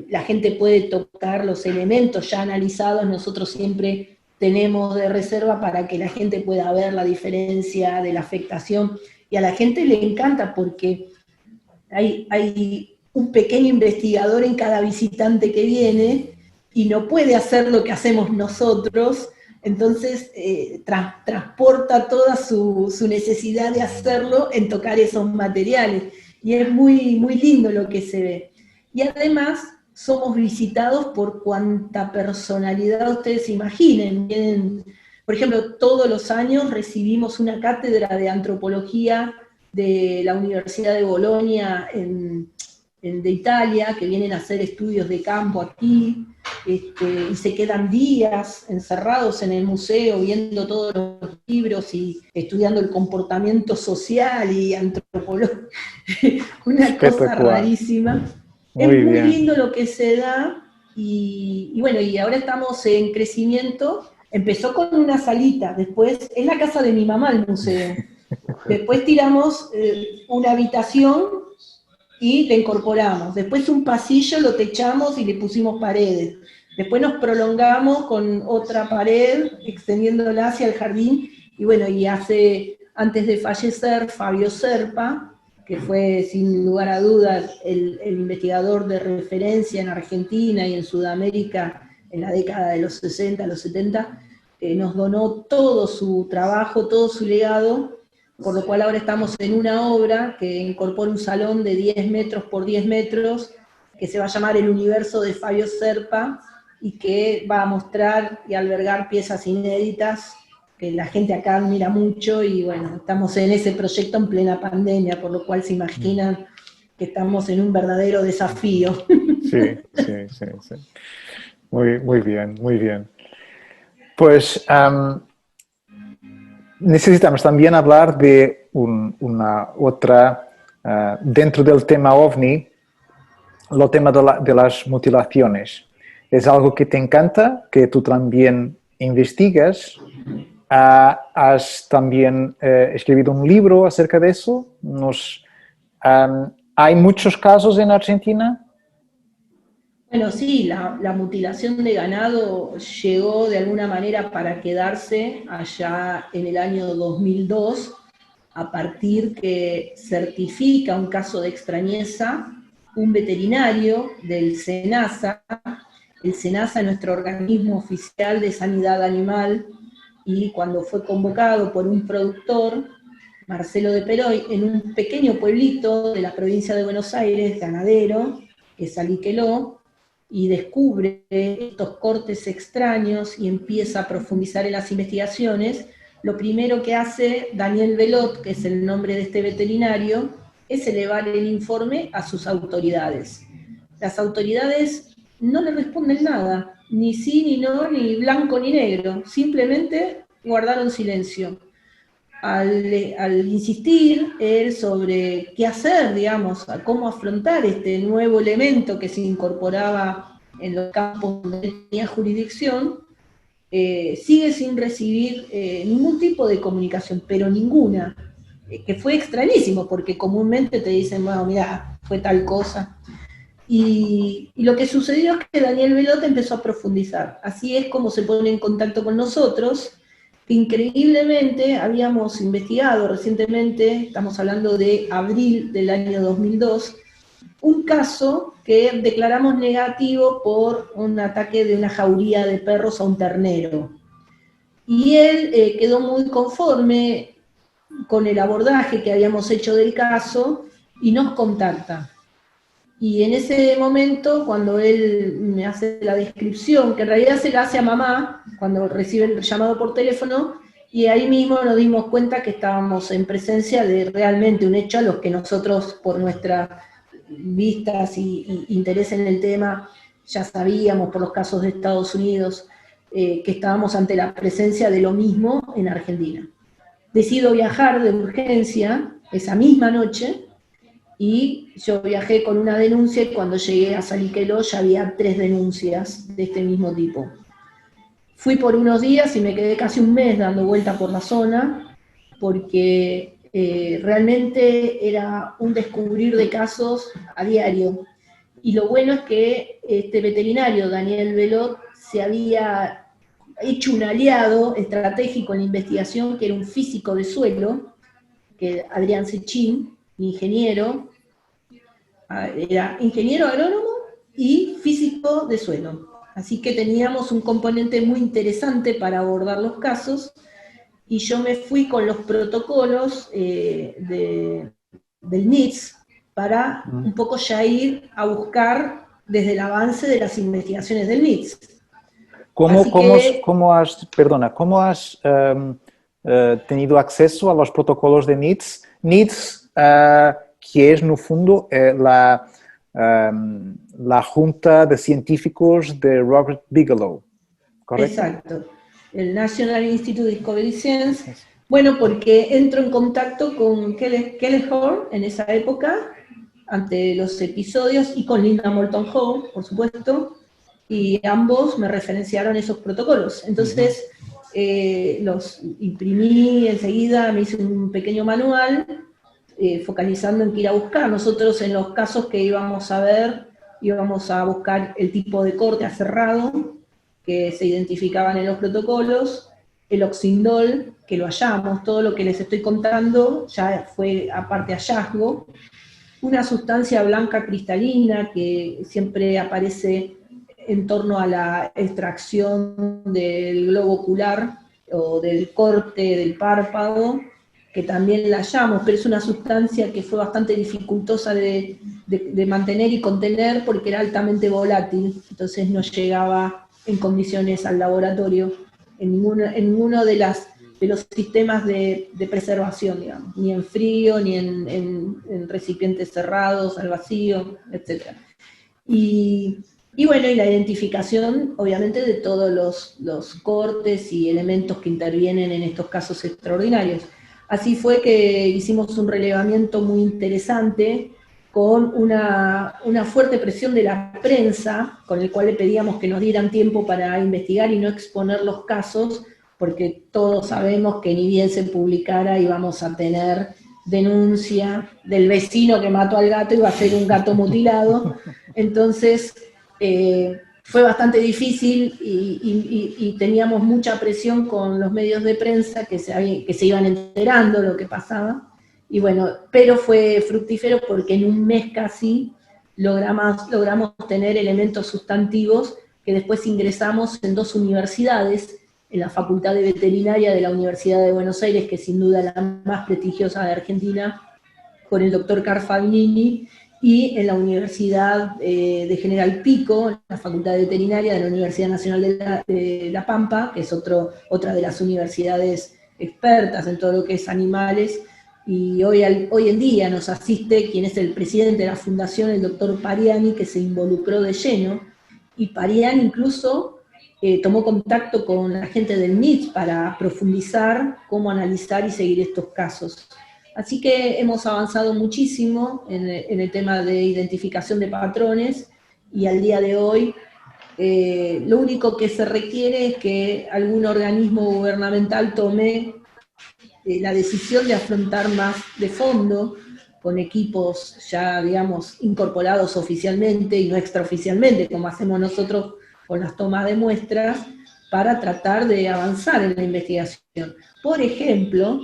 La gente puede tocar los elementos ya analizados, nosotros siempre tenemos de reserva para que la gente pueda ver la diferencia de la afectación, y a la gente le encanta porque hay un pequeño investigador en cada visitante que viene y no puede hacer lo que hacemos nosotros, entonces transporta toda su necesidad de hacerlo en tocar esos materiales, y es muy, muy lindo lo que se ve. Y además somos visitados por cuanta personalidad ustedes imaginen. Vienen, por ejemplo, todos los años recibimos una cátedra de antropología de la Universidad de Bolonia de Italia, que vienen a hacer estudios de campo aquí, y se quedan días encerrados en el museo viendo todos los libros y estudiando el comportamiento social y antropológico. Una cosa rarísima. Es muy lindo lo que se da, y bueno, y ahora estamos en crecimiento. Empezó con una salita, después es la casa de mi mamá el museo. Después tiramos una habitación y le incorporamos. Después un pasillo lo techamos y le pusimos paredes. Después nos prolongamos con otra pared, extendiéndola hacia el jardín. Y bueno, y antes de fallecer, Fabio Serpa, que fue sin lugar a dudas el investigador de referencia en Argentina y en Sudamérica en la década de los 60, los 70, nos donó todo su trabajo, todo su legado, por lo cual ahora estamos en una obra que incorpora un salón de 10 metros por 10 metros, que se va a llamar El Universo de Fabio Serpa, y que va a mostrar y albergar piezas inéditas que la gente acá admira mucho, y bueno, estamos en ese proyecto en plena pandemia, por lo cual se imaginan que estamos en un verdadero desafío.
Sí. Muy bien, muy bien. Pues necesitamos también hablar de una otra, dentro del tema OVNI, el tema de las mutilaciones. Es algo que te encanta, que tú también investigas. Has también escrito un libro acerca de eso. ¿Hay muchos casos en Argentina?
Bueno, sí, la mutilación de ganado llegó de alguna manera para quedarse allá en el año 2002, a partir que certifica un caso de extrañeza un veterinario del SENASA. El SENASA es nuestro organismo oficial de sanidad animal, y cuando fue convocado por un productor, Marcelo de Peroy, en un pequeño pueblito de la provincia de Buenos Aires, ganadero, que es Aliqueló, y descubre estos cortes extraños y empieza a profundizar en las investigaciones, lo primero que hace Daniel Velot, que es el nombre de este veterinario, es elevar el informe a sus autoridades. Las autoridades no le responden nada, ni sí, ni no, ni blanco, ni negro, simplemente guardaron silencio. Al insistir él sobre qué hacer, digamos, a cómo afrontar este nuevo elemento que se incorporaba en los campos donde él tenía jurisdicción, sigue sin recibir ningún tipo de comunicación, pero ninguna, que fue extrañísimo, porque comúnmente te dicen, bueno, mira, fue tal cosa. Y lo que sucedió es que Daniel Velot empezó a profundizar. Así es como se pone en contacto con nosotros. Increíblemente habíamos investigado recientemente, estamos hablando de abril del año 2002, un caso que declaramos negativo por un ataque de una jauría de perros a un ternero. Y él quedó muy conforme con el abordaje que habíamos hecho del caso y nos contacta. Y en ese momento, cuando él me hace la descripción, que en realidad se la hace a mamá, cuando recibe el llamado por teléfono, y ahí mismo nos dimos cuenta que estábamos en presencia de realmente un hecho a los que nosotros, por nuestras vistas y interés en el tema, ya sabíamos por los casos de Estados Unidos, que estábamos ante la presencia de lo mismo en Argentina. Decido viajar de urgencia esa misma noche, y yo viajé con una denuncia, y cuando llegué a Saliqueló ya había 3 denuncias de este mismo tipo. Fui por unos días y me quedé casi un mes dando vuelta por la zona, porque realmente era un descubrir de casos a diario. Y lo bueno es que este veterinario, Daniel Velot, se había hecho un aliado estratégico en la investigación, que era un físico de suelo, que Adrián Sechín, ingeniero, era ingeniero agrónomo y físico de suelo. Así que teníamos un componente muy interesante para abordar los casos, y yo me fui con los protocolos del NITS para un poco ya ir a buscar desde el avance de las investigaciones del MITS.
¿Cómo has tenido acceso a los protocolos de NITS? NITS, que es, no fundo, la Junta de Científicos de Robert Bigelow, ¿correcto?
Exacto. El National Institute of Discovery Science. Bueno, porque entro en contacto con Kelleher en esa época, ante los episodios, y con Linda Moulton Howe, por supuesto, y ambos me referenciaron esos protocolos. Entonces, los imprimí enseguida, me hice un pequeño manual, focalizando en qué ir a buscar. Nosotros, en los casos que íbamos a ver, íbamos a buscar el tipo de corte aserrado que se identificaban en los protocolos, el oxindol, que lo hallamos, todo lo que les estoy contando ya fue aparte hallazgo, una sustancia blanca cristalina que siempre aparece en torno a la extracción del globo ocular o del corte del párpado, que también la hallamos, pero es una sustancia que fue bastante dificultosa de mantener y contener porque era altamente volátil, entonces no llegaba en condiciones al laboratorio, en ninguno de los sistemas de preservación, digamos, ni en frío, ni en recipientes cerrados, al vacío, etc. Y bueno, y la identificación, obviamente, de todos los cortes y elementos que intervienen en estos casos extraordinarios. Así fue que hicimos un relevamiento muy interesante con una fuerte presión de la prensa, con el cual le pedíamos que nos dieran tiempo para investigar y no exponer los casos, porque todos sabemos que ni bien se publicara íbamos a tener denuncia del vecino que mató al gato, iba a ser un gato mutilado. Entonces, fue bastante difícil y teníamos mucha presión con los medios de prensa que se iban enterando de lo que pasaba. Y bueno, pero fue fructífero porque en un mes casi logramos tener elementos sustantivos que después ingresamos en 2 universidades, en la Facultad de Veterinaria de la Universidad de Buenos Aires, que es sin duda la más prestigiosa de Argentina, con el doctor Carl Fagnini, y en la Universidad de General Pico, la Facultad de Veterinaria de la Universidad Nacional de La Pampa, que es otra de las universidades expertas en todo lo que es animales, y hoy en día nos asiste quien es el presidente de la fundación, el doctor Pariani, que se involucró de lleno, y Pariani incluso tomó contacto con la gente del MITS para profundizar cómo analizar y seguir estos casos. Así que hemos avanzado muchísimo en el tema de identificación de patrones, y al día de hoy lo único que se requiere es que algún organismo gubernamental tome la decisión de afrontar más de fondo, con equipos ya, digamos, incorporados oficialmente y no extraoficialmente, como hacemos nosotros con las tomas de muestras, para tratar de avanzar en la investigación. Por ejemplo,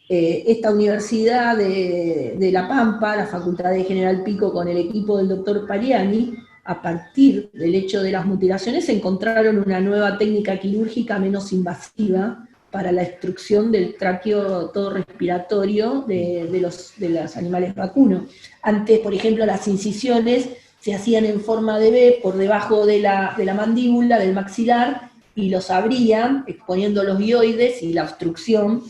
esta Universidad de La Pampa, la Facultad de General Pico, con el equipo del doctor Pariani, a partir del hecho de las mutilaciones, encontraron una nueva técnica quirúrgica menos invasiva para la extrusión del tráqueo todo respiratorio de los animales vacunos. Antes, por ejemplo, las incisiones se hacían en forma de V por debajo de la mandíbula, del maxilar, y los abrían, exponiendo los hioides y la obstrucción,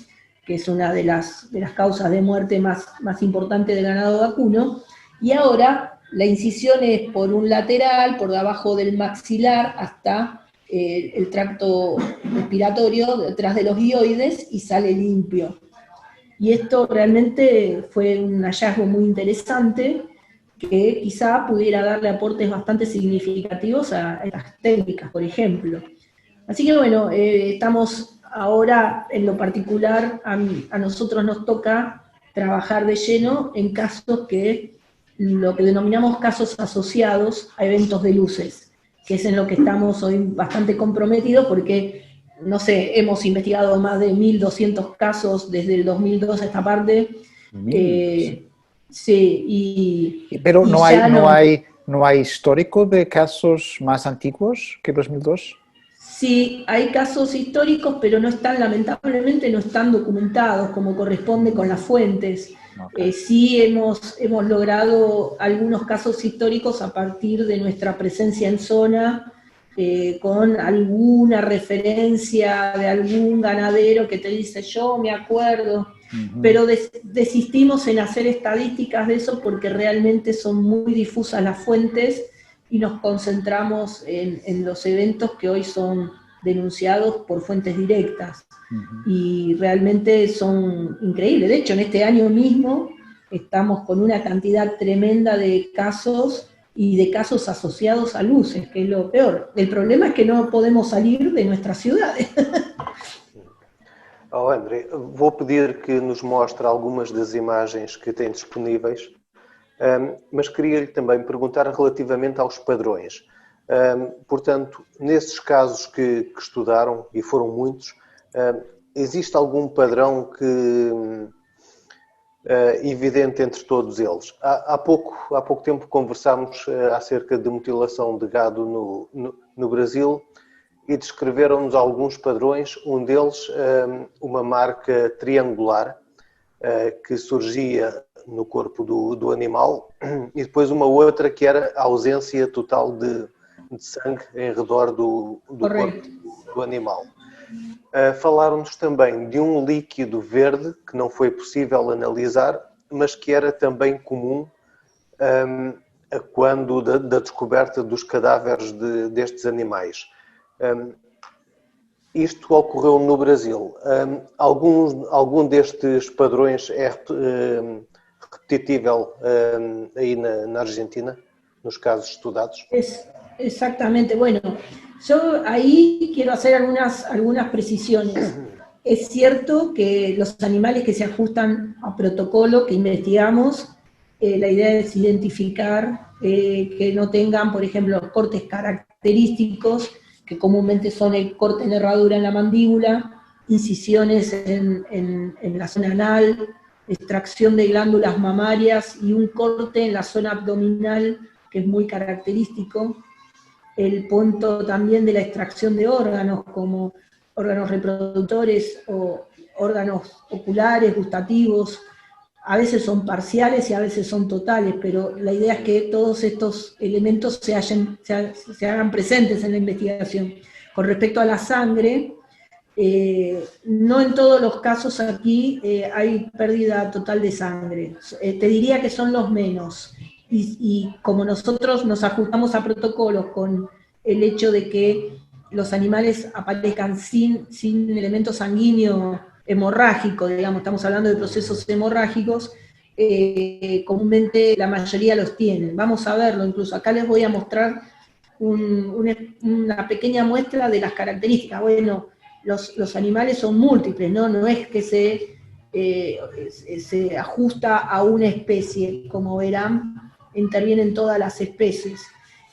que es una de las causas de muerte más importantes del ganado vacuno, y ahora la incisión es por un lateral, por debajo del maxilar, hasta el tracto respiratorio, detrás de los hioides, y sale limpio. Y esto realmente fue un hallazgo muy interesante, que quizá pudiera darle aportes bastante significativos a estas técnicas, por ejemplo. Así que bueno, estamos ahora, en lo particular, a nosotros nos toca trabajar de lleno en casos lo que denominamos casos asociados a eventos de luces, que es en lo que estamos hoy bastante comprometidos, porque, no sé, hemos investigado más de 1.200 casos desde el 2002 a esta parte. Sí,
pero no hay histórico de casos más antiguos que 2002.
Sí, hay casos históricos, pero lamentablemente no están documentados como corresponde con las fuentes.
Okay.
Sí hemos logrado algunos casos históricos a partir de nuestra presencia en zona, con alguna referencia de algún ganadero que te dice, yo me acuerdo, pero desistimos en hacer estadísticas de eso porque realmente son muy difusas las fuentes, y nos concentramos en los eventos que hoy son denunciados por fuentes directas. Y realmente son increíbles. De hecho, en este año mismo estamos con una cantidad tremenda de casos, y de casos asociados a luces, que es lo peor. El problema es que no podemos salir de nuestras ciudades.
Oh, André, vou pedir que nos mostre algumas das imagens que tem disponíveis. Mas queria-lhe também perguntar relativamente aos padrões. Portanto, nesses casos que estudaram, e foram muitos, existe algum padrão evidente entre todos eles? Há pouco tempo conversámos acerca de mutilação de gado no Brasil, e descreveram-nos alguns padrões, um deles uma marca triangular que surgia no corpo do animal, e depois uma outra que era a ausência total de sangue em redor do corpo do animal. Falaram-nos também de um líquido verde que não foi possível analisar, mas que era também comum quando da descoberta dos cadáveres destes animais. Isto ocorreu no Brasil. Algum destes padrões é repetível ahí na Argentina, nos casos estudados?
Exactamente. Bueno, yo ahí quiero hacer algunas precisiones. Es cierto que los animales que se ajustan a protocolo que investigamos, la idea es identificar que no tengan, por ejemplo, cortes característicos, que comúnmente son el corte en herradura en la mandíbula, incisiones en la zona anal, extracción de glándulas mamarias y un corte en la zona abdominal que es muy característico. El punto también de la extracción de órganos, como órganos reproductores o órganos oculares, gustativos. A veces son parciales y a veces son totales, pero la idea es que todos estos elementos se hagan presentes en la investigación. Con respecto a la sangre, no en todos los casos aquí hay pérdida total de sangre. Te diría que son los menos. Y como nosotros nos ajustamos a protocolos con el hecho de que los animales aparezcan sin elemento sanguíneo hemorrágico, digamos, estamos hablando de procesos hemorrágicos, comúnmente la mayoría los tienen. Vamos a verlo, incluso acá les voy a mostrar una pequeña muestra de las características. Bueno, los animales son múltiples, no es que se ajusta a una especie, como verán, intervienen todas las especies.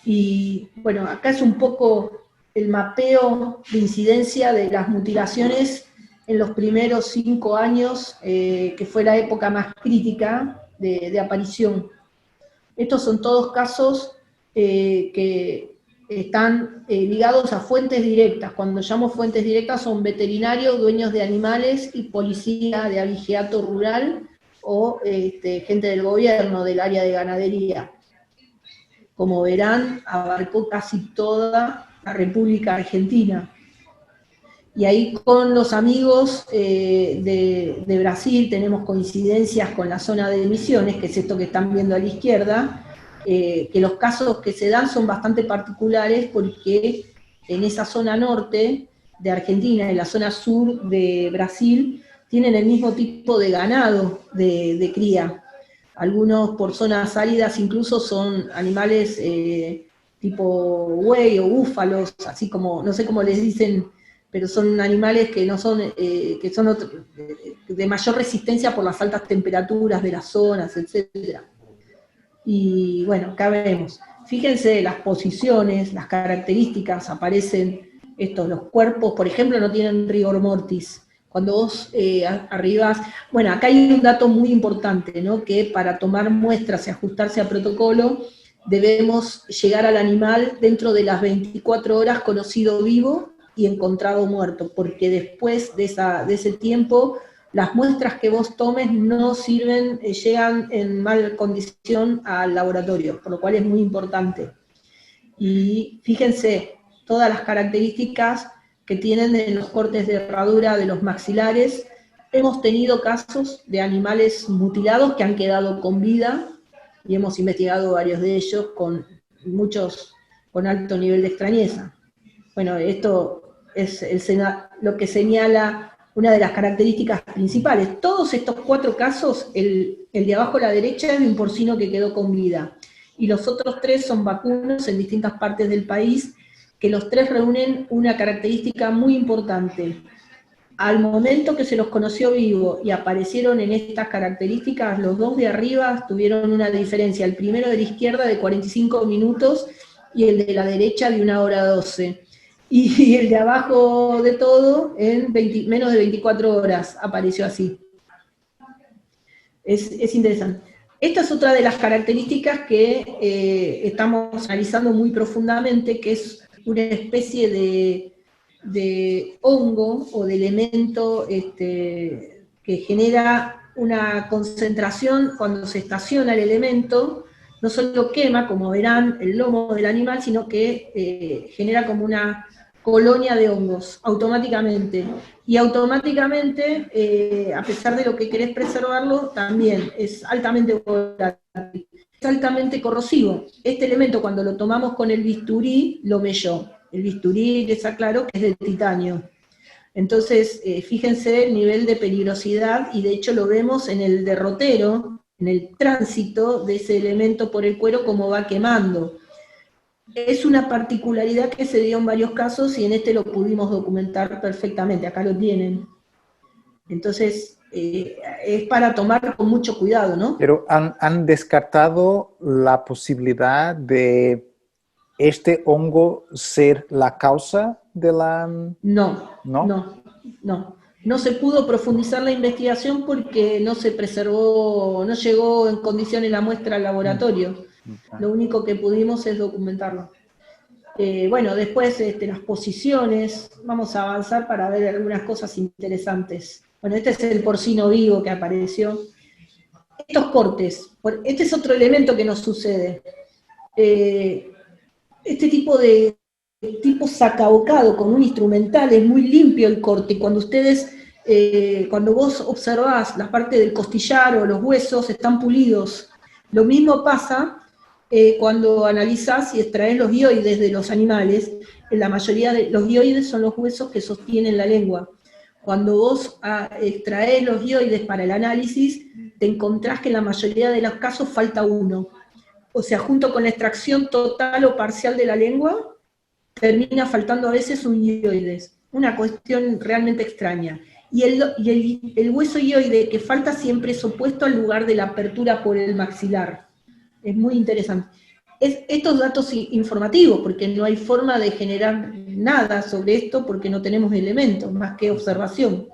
Y bueno, acá es un poco el mapeo de incidencia de las mutilaciones en los primeros 5 años, que fue la época más crítica de aparición. Estos son todos casos que están ligados a fuentes directas. Cuando llamo fuentes directas son veterinarios, dueños de animales y policía de abigeato rural o gente del gobierno del área de ganadería. Como verán, abarcó casi toda la República Argentina. Y ahí con los amigos de Brasil tenemos coincidencias con la zona de Misiones, que es esto que están viendo a la izquierda, que los casos que se dan son bastante particulares porque en esa zona norte de Argentina y la zona sur de Brasil tienen el mismo tipo de ganado de cría. Algunos por zonas áridas incluso son animales tipo buey o búfalos, así como, no sé cómo les dicen, pero son animales que no son, que son de mayor resistencia por las altas temperaturas de las zonas, etc. Y bueno, acá vemos, fíjense las posiciones, las características, aparecen los cuerpos, por ejemplo, no tienen rigor mortis. Cuando vos arribas, bueno, acá hay un dato muy importante, ¿no? Que para tomar muestras y ajustarse a protocolo, debemos llegar al animal dentro de las 24 horas conocido vivo y encontrado muerto, porque después de ese tiempo, las muestras que vos tomes no sirven, llegan en mal condición al laboratorio, por lo cual es muy importante. Y fíjense, todas las características que tienen en los cortes de herradura de los maxilares. Hemos tenido casos de animales mutilados que han quedado con vida, y hemos investigado varios de ellos con muchos con alto nivel de extrañeza. Bueno, esto es lo que señala una de las características principales. Todos estos 4 casos, el de abajo a la derecha es de un porcino que quedó con vida, y los otros 3 son vacunos en distintas partes del país, que los 3 reúnen una característica muy importante. Al momento que se los conoció vivo y aparecieron en estas características, los 2 de arriba tuvieron una diferencia, el primero de la izquierda de 45 minutos y el de la derecha de 1 hora 12. Y el de abajo de todo en menos de 24 horas apareció así. Es interesante. Esta es otra de las características que estamos analizando muy profundamente, que es una especie de hongo o de elemento que genera una concentración cuando se estaciona el elemento. No solo quema, como verán, el lomo del animal, sino que genera como una colonia de hongos, automáticamente. Y automáticamente, a pesar de lo que querés preservarlo, también es altamente volátil, es altamente corrosivo. Este elemento, cuando lo tomamos con el bisturí, lo melló. El bisturí, les aclaro, que es de titanio. Entonces, fíjense el nivel de peligrosidad, y de hecho lo vemos en el derrotero, en el tránsito de ese elemento por el cuero, como va quemando. Es una particularidad que se dio en varios casos, y en este lo pudimos documentar perfectamente, acá lo tienen. Entonces, es para tomar con mucho cuidado, ¿no?
Pero han descartado la posibilidad de este hongo ser la causa de la...
No se pudo profundizar la investigación porque no se preservó, no llegó en condiciones la muestra al laboratorio. Lo único que pudimos es documentarlo. Bueno, después las posiciones, vamos a avanzar para ver algunas cosas interesantes. Bueno, este es el porcino vivo que apareció. Estos cortes, este es otro elemento que nos sucede. Este tipo sacabocado con un instrumental, es muy limpio el corte, y cuando vos observás la parte del costillar o los huesos, están pulidos. Lo mismo pasa cuando analizás y extraes los hioides de los animales. En la mayoría de los hioides son los huesos que sostienen la lengua. Cuando vos extraes los hioides para el análisis, te encontrás que en la mayoría de los casos falta uno. O sea, junto con la extracción total o parcial de la lengua, termina faltando a veces un hioides. Una cuestión realmente extraña. Y el hueso hioide que falta siempre es opuesto al lugar de la apertura por el maxilar. Es muy interesante. Estos datos informativos, porque no hay forma de generar nada sobre esto, porque no tenemos elementos, más que observación.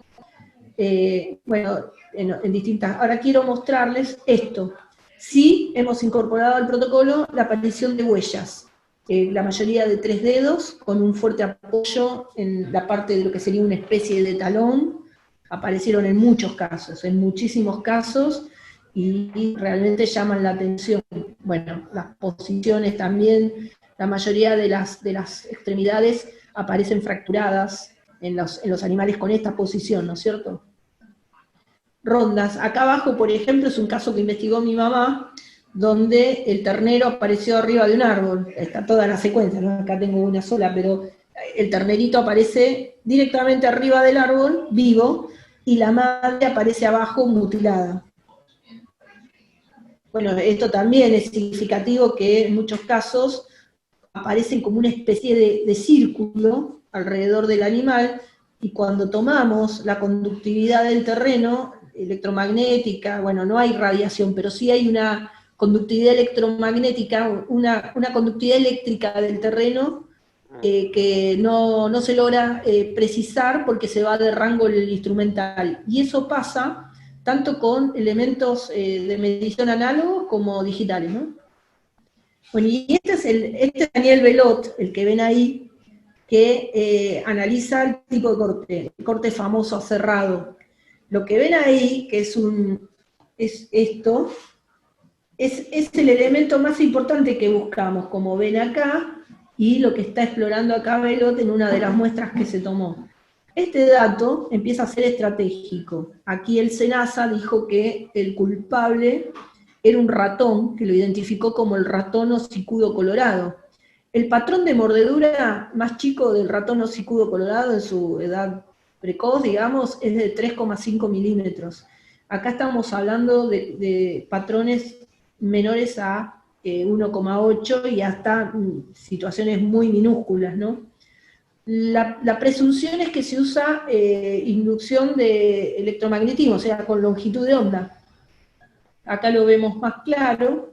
Bueno, en distintas... Ahora quiero mostrarles esto. Sí hemos incorporado al protocolo la aparición de huellas. La mayoría de 3 dedos, con un fuerte apoyo en la parte de lo que sería una especie de talón. Aparecieron en muchos casos, en muchísimos casos, y realmente llaman la atención. Bueno, las posiciones también, la mayoría de las extremidades aparecen fracturadas en los animales con esta posición, ¿no es cierto? Rondas. Acá abajo, por ejemplo, es un caso que investigó mi mamá, donde el ternero apareció arriba de un árbol. Está toda la secuencia, ¿no? Acá tengo una sola, pero el ternerito aparece directamente arriba del árbol, vivo, y la madre aparece abajo mutilada. Bueno, esto también es significativo, que en muchos casos aparecen como una especie de círculo alrededor del animal, y cuando tomamos la conductividad del terreno, electromagnética, bueno, no hay radiación, pero sí hay una conductividad electromagnética, una conductividad eléctrica del terreno que no se logra precisar porque se va de rango el instrumental. Y eso pasa tanto con elementos de medición análogos como digitales, ¿no? Bueno, y este es Daniel Belot, el que ven ahí, que analiza el tipo de corte, el corte famoso aserrado. Lo que ven ahí, que es esto, es el elemento más importante que buscamos, como ven acá, y lo que está explorando acá Belot en una de las muestras que se tomó. Este dato empieza a ser estratégico. Aquí el SENASA dijo que el culpable era un ratón, que lo identificó como el ratón hocicudo colorado. El patrón de mordedura más chico del ratón hocicudo colorado en su edad precoz, digamos, es de 3,5 milímetros. Acá estamos hablando de patrones menores a 1,8 y hasta situaciones muy minúsculas, ¿no? La presunción es que se usa inducción de electromagnetismo, o sea, con longitud de onda. Acá lo vemos más claro.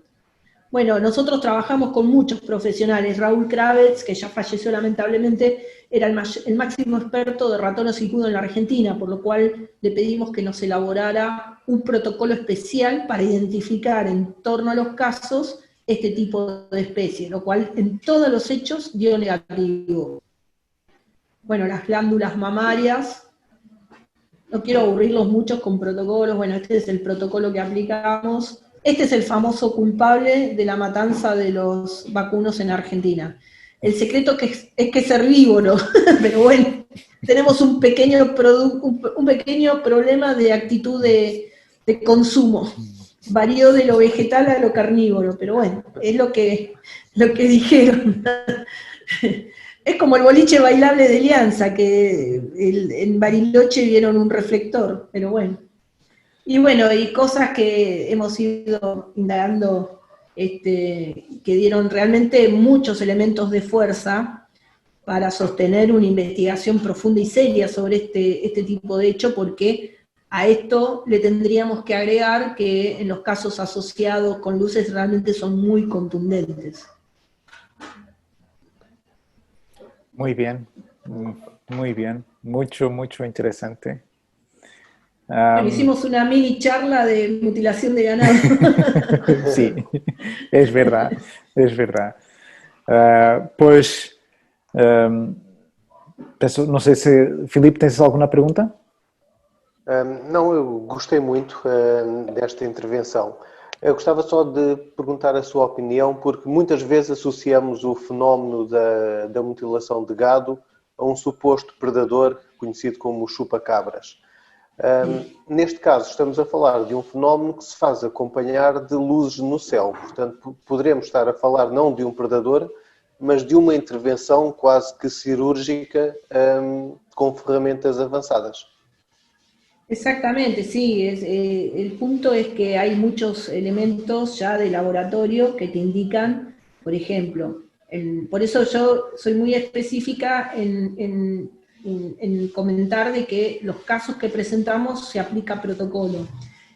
Bueno, nosotros trabajamos con muchos profesionales. Raúl Kravets, que ya falleció lamentablemente, era el máximo experto de ratón hocicudo en la Argentina, por lo cual le pedimos que nos elaborara un protocolo especial para identificar en torno a los casos este tipo de especie, lo cual en todos los hechos dio negativo. Bueno, las glándulas mamarias, no quiero aburrirlos mucho con protocolos, bueno, este es el protocolo que aplicamos. Este es el famoso culpable de la matanza de los vacunos en Argentina. El secreto es que es herbívoro, pero bueno, tenemos un pequeño problema de actitud de consumo. Varió de lo vegetal a lo carnívoro, pero bueno, es lo que dijeron. Es como el boliche bailable de Lianza, que en Bariloche vieron un reflector, pero bueno. Y bueno, y cosas que hemos ido indagando, que dieron realmente muchos elementos de fuerza para sostener una investigación profunda y seria sobre este tipo de hecho, porque a esto le tendríamos que agregar que en los casos asociados con luces realmente son muy contundentes.
Muy bien, mucho interesante.
Bueno, hicimos una mini charla de mutilación de ganado.
Sí, es verdad. Não sei se... Filipe, tens alguma pergunta?
Não, eu gostei muito desta intervenção. Eu gostava só de perguntar a sua opinião, porque muitas vezes associamos o fenómeno da mutilação de gado a um suposto predador conhecido como chupa-cabras. Neste caso, estamos a falar de um fenómeno que se faz acompanhar de luzes no céu. Portanto, poderemos estar a falar não de um predador, mas de uma intervenção quase que cirúrgica com ferramentas avançadas.
Exactamente, sí. El punto es que hay muchos elementos ya de laboratorio que te indican, por ejemplo, por eso yo soy muy específica en comentar de que los casos que presentamos se aplica protocolo.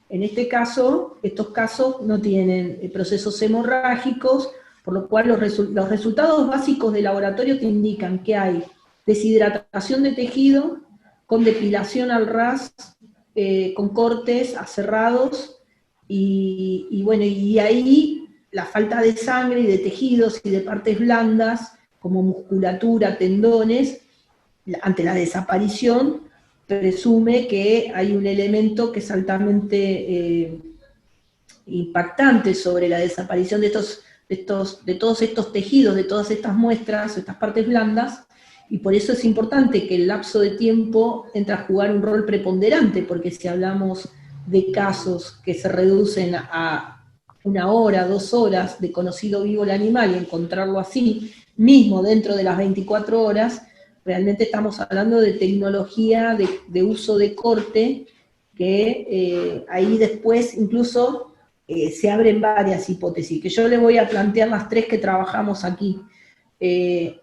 En este caso, estos casos no tienen procesos hemorrágicos, por lo cual los resultados básicos de laboratorio te indican que hay deshidratación de tejido con depilación al ras, con cortes aserrados, y bueno, y ahí la falta de sangre y de tejidos y de partes blandas, como musculatura, tendones, ante la desaparición, presume que hay un elemento que es altamente impactante sobre la desaparición de todos estos tejidos, de todas estas muestras, estas partes blandas, y por eso es importante que el lapso de tiempo entre a jugar un rol preponderante, porque si hablamos de casos que se reducen a 1 hora, 2 horas de conocido vivo el animal y encontrarlo así, mismo dentro de las 24 horas, realmente estamos hablando de tecnología de uso de corte, que ahí después incluso se abren varias hipótesis, que yo les voy a plantear las 3 que trabajamos aquí.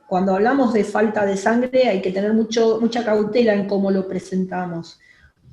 Cuando hablamos de falta de sangre hay que tener mucha cautela en cómo lo presentamos,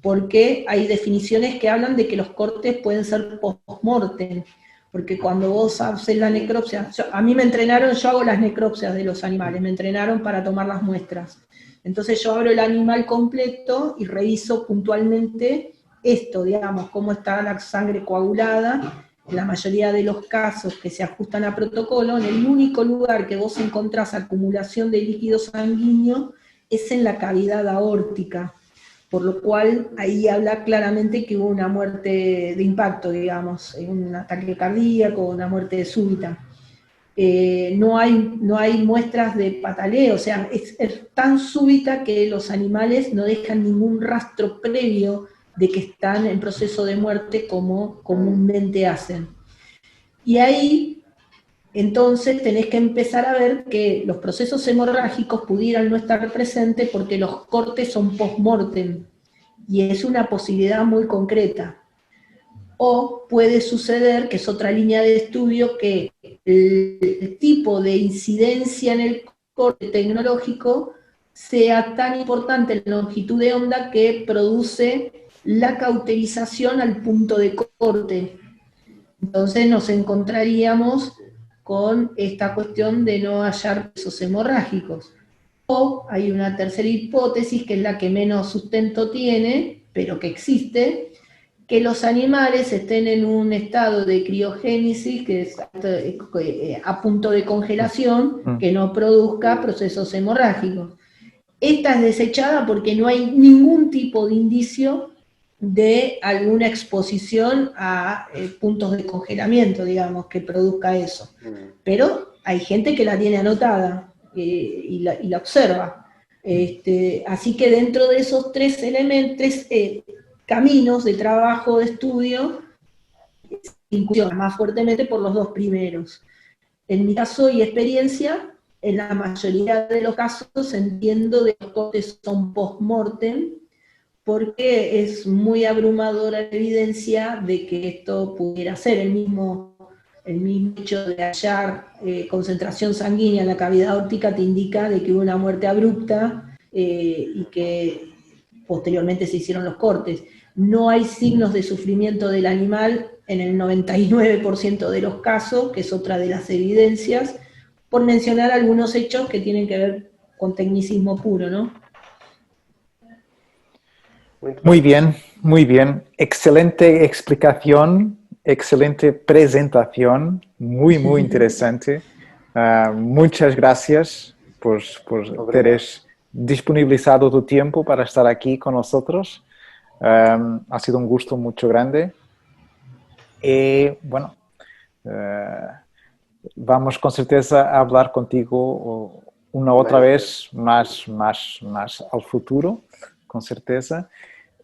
porque hay definiciones que hablan de que los cortes pueden ser post-mortem, porque cuando vos haces la necropsia, a mí me entrenaron, yo hago las necropsias de los animales, me entrenaron para tomar las muestras. Entonces yo abro el animal completo y reviso puntualmente esto, digamos, cómo está la sangre coagulada, en la mayoría de los casos que se ajustan a protocolo, en el único lugar que vos encontrás acumulación de líquido sanguíneo es en la cavidad aórtica, por lo cual ahí habla claramente que hubo una muerte de impacto, digamos, un ataque cardíaco, una muerte súbita. No hay muestras de pataleo, o sea, es tan súbita que los animales no dejan ningún rastro previo de que están en proceso de muerte como comúnmente hacen. Y ahí, entonces, tenés que empezar a ver que los procesos hemorrágicos pudieran no estar presentes porque los cortes son post-mortem, y es una posibilidad muy concreta. O puede suceder, que es otra línea de estudio, que el tipo de incidencia en el corte tecnológico sea tan importante en la longitud de onda que produce la cauterización al punto de corte. Entonces nos encontraríamos con esta cuestión de no hallar procesos hemorrágicos. O hay una tercera hipótesis, que es la que menos sustento tiene, pero que existe, que los animales estén en un estado de criogénesis, que es a punto de congelación, que no produzca procesos hemorrágicos. Esta es desechada porque no hay ningún tipo de indicio de alguna exposición a puntos de congelamiento, digamos, que produzca eso. Pero hay gente que la tiene anotada y la observa. Así que dentro de esos tres elementos, caminos de trabajo, de estudio, se incursiona más fuertemente por los dos primeros. En mi caso y experiencia, en la mayoría de los casos entiendo de que los cortes son post-mortem, porque es muy abrumadora la evidencia de que esto pudiera ser el mismo hecho de hallar concentración sanguínea en la cavidad aórtica te indica de que hubo una muerte abrupta y que posteriormente se hicieron los cortes. No hay signos de sufrimiento del animal en el 99% de los casos, que es otra de las evidencias, por mencionar algunos hechos que tienen que ver con tecnicismo puro, ¿no?
Muy bien, muy bien. Excelente explicación, excelente presentación, muy, muy interesante. Muchas gracias por tener disponibilizado tu tiempo para estar aquí con nosotros. Ha sido un gusto mucho grande. Y bueno, vamos con certeza a hablar contigo una otra vez más al futuro, con certeza.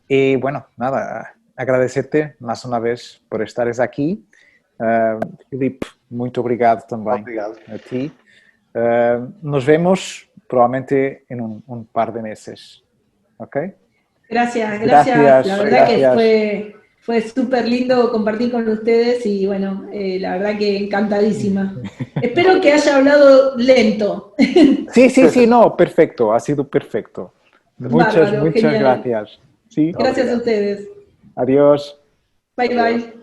Y bueno, nada, agradecerte más una vez por estar aquí. Filipe, muito obrigado também.
Obrigado.
A ti. Nos vemos probablemente en un par de meses. ¿Ok?
Gracias.
Gracias,
La verdad
gracias.
que fue súper lindo compartir con ustedes y bueno, la verdad que encantadísima. Espero que haya hablado lento.
Sí, no, perfecto, ha sido perfecto. Muchas
Bárbaro, genial.
gracias. Sí.
Gracias a ustedes.
Adiós.
Bye.